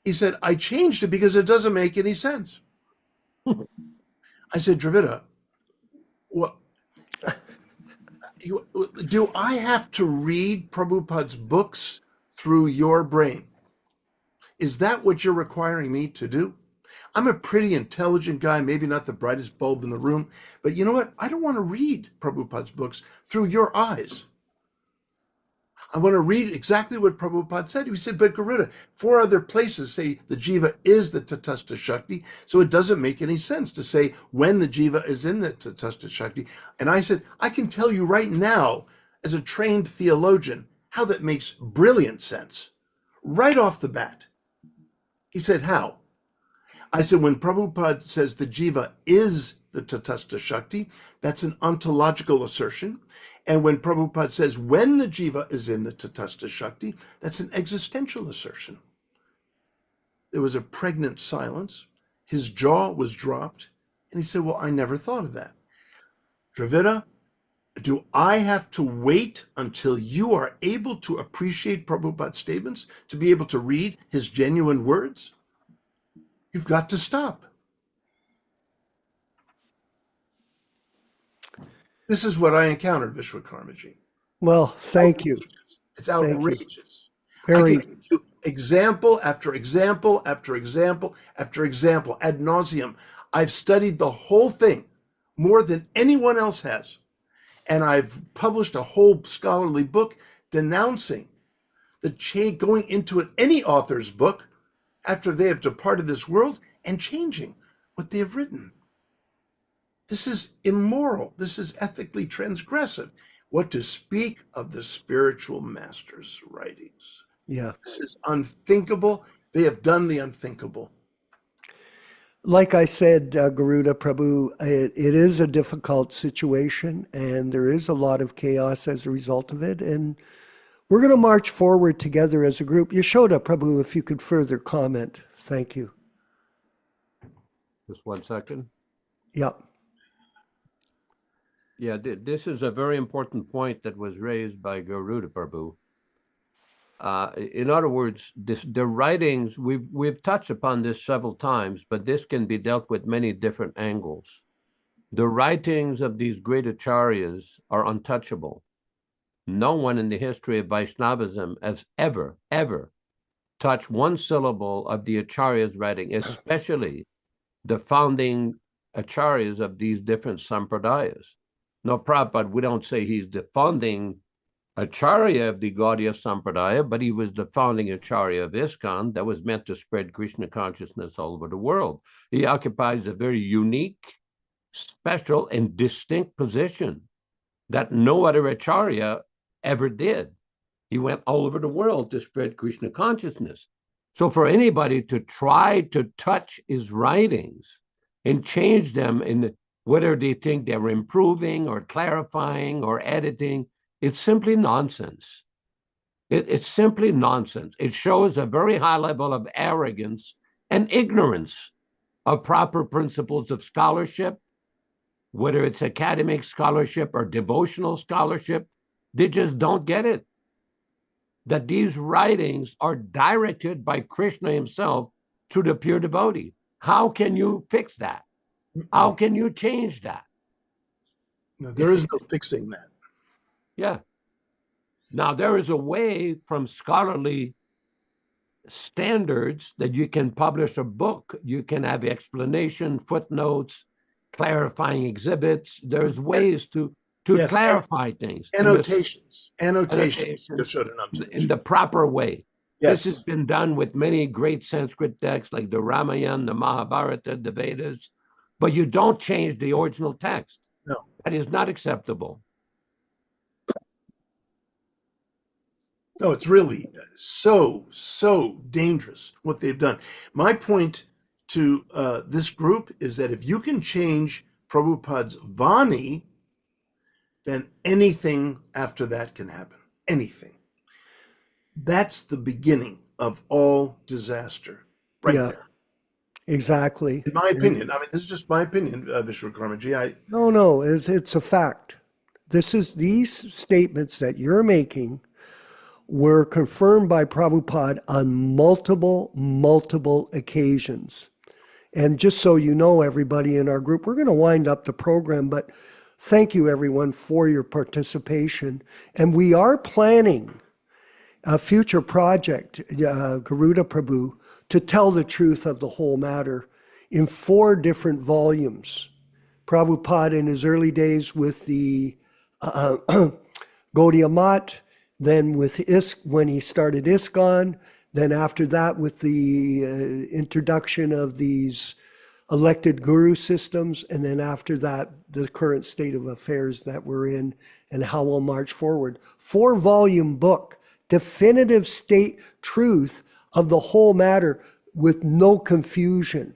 He said, I changed it because it doesn't make any sense. I said, Dravida, what? Do I have to read Prabhupada's books through your brain? Is that what you're requiring me to do? I'm a pretty intelligent guy, maybe not the brightest bulb in the room, but you know what? I don't want to read Prabhupada's books through your eyes. I want to read exactly what Prabhupada said. He said, but Garuda, 4 other places say the jiva is the tatastha shakti, so it doesn't make any sense to say when the jiva is in the tatastha shakti. And I said, I can tell you right now, as a trained theologian, how that makes brilliant sense, right off the bat. He said, how? I said, when Prabhupada says the jiva is the tatastha shakti, that's an ontological assertion. And when Prabhupada says when the jiva is in the tatastha shakti, that's an existential assertion. There was a pregnant silence. His jaw was dropped. And he said, well, I never thought of that. Dravida, do I have to wait until you are able to appreciate Prabhupada's statements to be able to read his genuine words? You've got to stop. This is what I encountered, Vishwakarmaji. Well, thank you. It's outrageous. Very. I can give you example after example after example after example ad nauseum. I've studied the whole thing more than anyone else has. And I've published a whole scholarly book denouncing the change, going into any author's book after they have departed this world and changing what they have written. This is immoral. This is ethically transgressive. What to speak of the spiritual master's writings? Yeah. This is unthinkable. They have done the unthinkable. Like I said, Garuda Prabhu, it is a difficult situation, and there is a lot of chaos as a result of it. And we're going to march forward together as a group. Yaśodā, Prabhu, if you could further comment. Thank you. Just 1 second. Yep. Yeah, this is a very important point that was raised by Garuda Prabhu. In other words, the writings, we've touched upon this several times, but this can be dealt with many different angles. The writings of these great acharyas are untouchable. no one in the history of Vaishnavism has ever touched one syllable of the Acharya's writing, especially the founding Acharyas of these different sampradayas. No, Prabhupada, we don't say he's the founding Acharya of the Gaudiya Sampradaya, but he was the founding Acharya of ISKCON that was meant to spread Krishna consciousness all over the world. He occupies a very unique, special, and distinct position that no other Acharya ever did. He went all over the world to spread Krishna consciousness. So for anybody to try to touch his writings and change them in whether they think they're improving or clarifying or editing, it's simply nonsense. It's simply nonsense. It shows a very high level of arrogance and ignorance of proper principles of scholarship, whether it's academic scholarship or devotional scholarship. They just don't get it. That these writings are directed by Krishna himself to the pure devotee. How can you fix that? How can you change that? No, there is no fixing that. Yeah. Now, there is a way from scholarly standards that you can publish a book. You can have explanation, footnotes, clarifying exhibits. There's ways to Yes, clarify things. Annotations. Annotations Yaśodā-nandana. in the proper way. Yes. This has been done with many great Sanskrit texts like the Ramayana, the Mahabharata, the Vedas, but you don't change the original text. No. That is not acceptable. No, it's really so dangerous what they've done. My point to this group is that if you can change Prabhupada's Vani, then anything after that can happen. Anything. That's the beginning of all disaster, right there. Exactly. In my opinion. I mean, this is just my opinion, Vishwakarmaji. No, it's a fact. These statements that you're making were confirmed by Prabhupada on multiple occasions. And just so you know, everybody in our group, we're going to wind up the program, but thank you, everyone, for your participation. And we are planning a future project, Garuda Prabhu, to tell the truth of the whole matter in 4 different volumes. Prabhupada in his early days with the Gaudiya Math, then with when he started ISKCON, then after that with the introduction of these elected guru systems, and then after that, the current state of affairs that we're in and how we'll march forward. 4-volume book, definitive state truth of the whole matter with no confusion.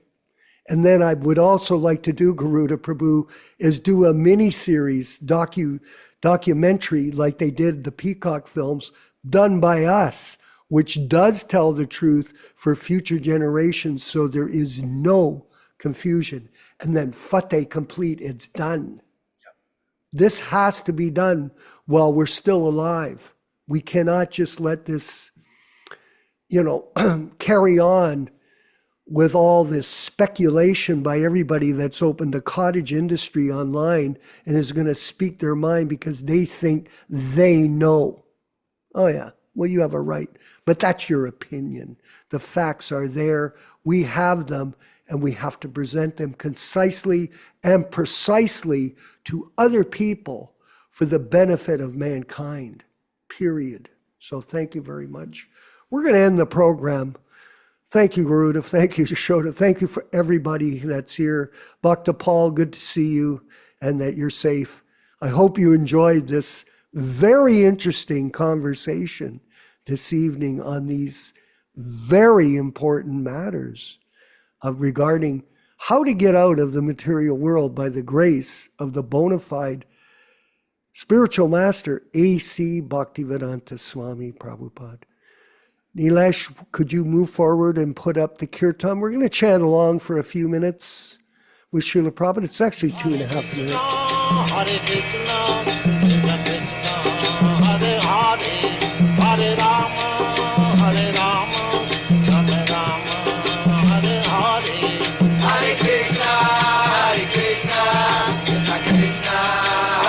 And then I would also like to do, Garuda Prabhu, is do a mini-series, documentary like they did the Peacock films, done by us, which does tell the truth for future generations so there is no confusion. And then Fateh complete, it's done. This has to be done while we're still alive. We cannot just let this, carry on with all this speculation by everybody that's opened a cottage industry online and is going to speak their mind because they think they know. Oh yeah, well, you have a right, but that's your opinion. The facts are there. We have them, and we have to present them concisely and precisely to other people for the benefit of mankind, period. So thank you very much. We're going to end the program. Thank you, Garuda. Thank you, Yaśodā. Thank you for everybody that's here. Bhakta Paul, good to see you and that you're safe. I hope you enjoyed this very interesting conversation this evening on these very important matters regarding how to get out of the material world by the grace of the bona fide spiritual master, A.C. Bhaktivedanta Swami Prabhupāda. Nilesh, could you move forward and put up the kirtan? We're going to chant along for a few minutes with Srila Prabhupada. It's actually 2.5 minutes. Hare Krishna, Krishna Krishna, Hare Hare, Hare Rama, Hare Rama, Rama Rama, Hare Hare. Hare Krishna, Krishna Krishna,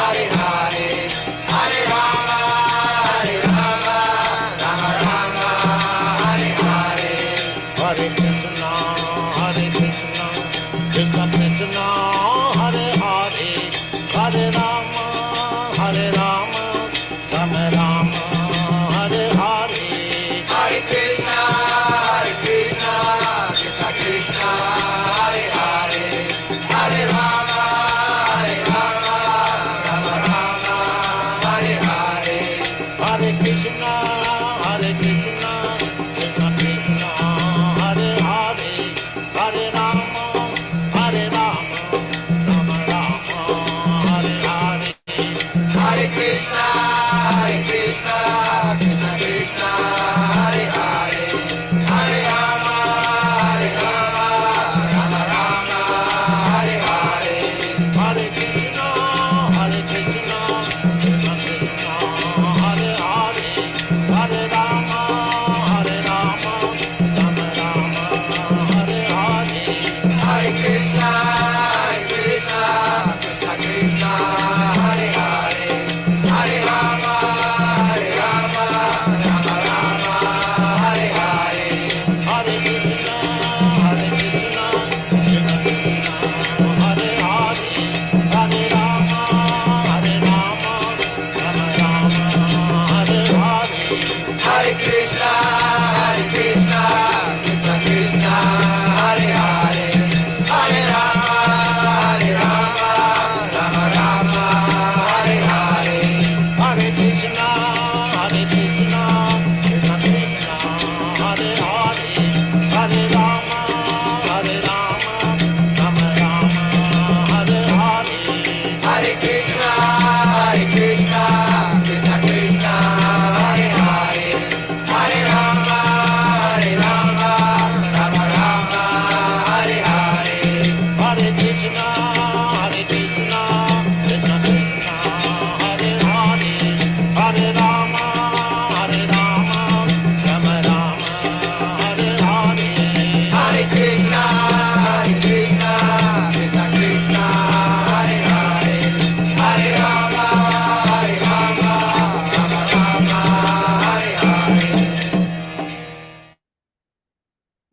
Hare Hare, Hare Rama,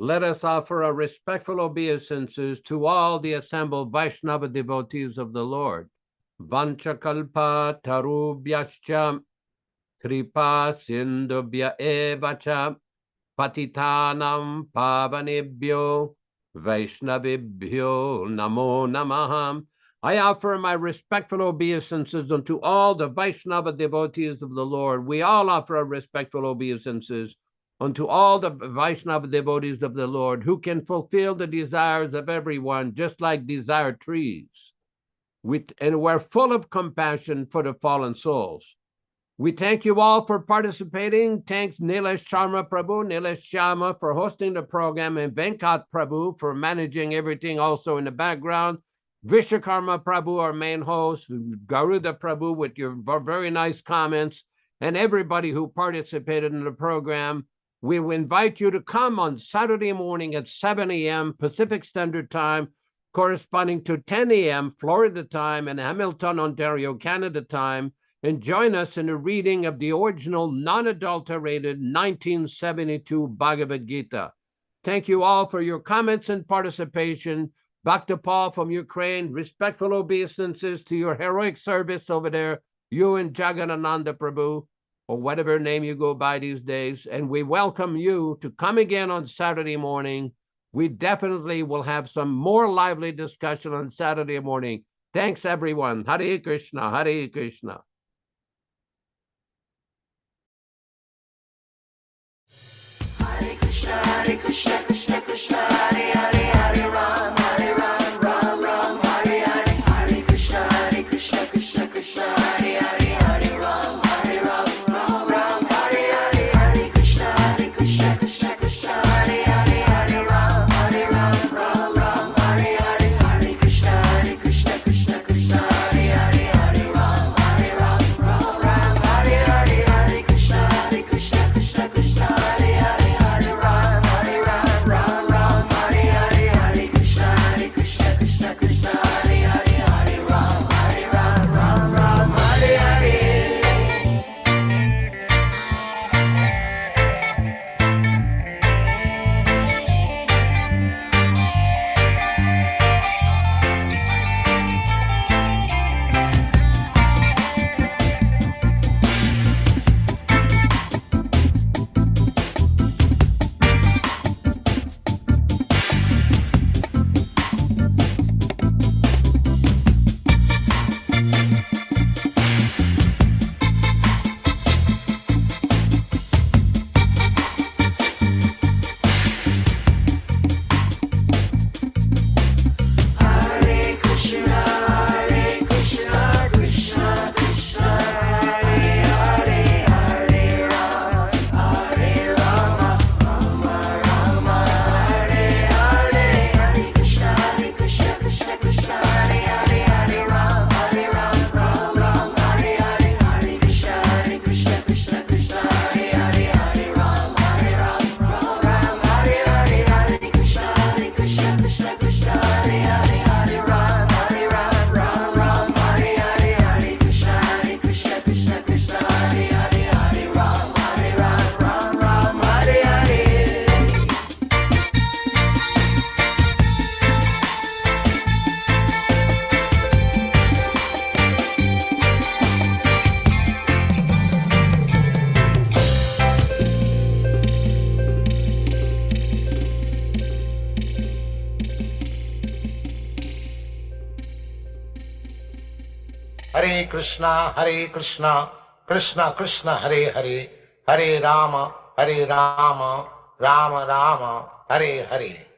let us offer our respectful obeisances to all the assembled Vaishnava devotees of the Lord. Vanchakalpa tarubhyascha kripa sindubhya evacha patitanam pavanebhyo Vaishnavibhyo namo namaham. I offer my respectful obeisances unto all the Vaishnava devotees of the Lord. We all offer our respectful obeisances unto all the Vaishnava devotees of the Lord who can fulfill the desires of everyone, just like desire trees. And we're full of compassion for the fallen souls. We thank you all for participating. Thanks Nilesh Sharma Prabhu, Nilesh Sharma for hosting the program, and Venkat Prabhu for managing everything also in the background. Vishwakarma Prabhu, our main host, Garuda Prabhu with your very nice comments, and everybody who participated in the program. We invite you to come on Saturday morning at 7 a.m. Pacific Standard Time, corresponding to 10 a.m. Florida time and Hamilton, Ontario, Canada time, and join us in a reading of the original non-adulterated 1972 Bhagavad Gita. Thank you all for your comments and participation. Bhakta Paul from Ukraine, respectful obeisances to your heroic service over there, you and Jagannatha Prabhu, or whatever name you go by these days. And we welcome you to come again on Saturday morning. We definitely will have some more lively discussion on Saturday morning. Thanks, everyone. Hare Krishna, Hare Krishna. Hare Krishna, Krishna Krishna, Hare Hare, Hare Ram, Ram Ram, Hare Hare. Hare Krishna, Krishna Krishna, Hare Hare, Hare Ram, Ram Hare Hare. Hare Krishna, Krishna Krishna, Hare Hare, Hare Ram, Ram Hare Hare. Hare Krishna, Krishna Krishna, Hare Hare, Hare Ram, Ram Hare Hare. Hare Krishna, Krishna Krishna, Hare Hare, Hare Ram, Ram Hare Hare. Hare Krishna, Krishna Krishna, Hare Hare, Hare Ram, Ram Hare Hare. Hare Krishna, Krishna Krishna, Hare Hare, Hare Rama, Rama Hare Hare. Hare Krishna, Krishna Hare Hare, Hare Ram, Ram Hare Hare. Hare Krishna, Krishna Hare Hare, Hare Ram, Ram Hare Hare. Hare Krishna, Krishna Hare Hare, Hare Ram, Ram Hare Hare. Hare Krishna, Krishna Hare Hare, Hare Ram, Ram Hare Hare. Hare Krishna, Krishna Krishna, Hare Hare, Hare Rama, Rama Rama, Hare Hare.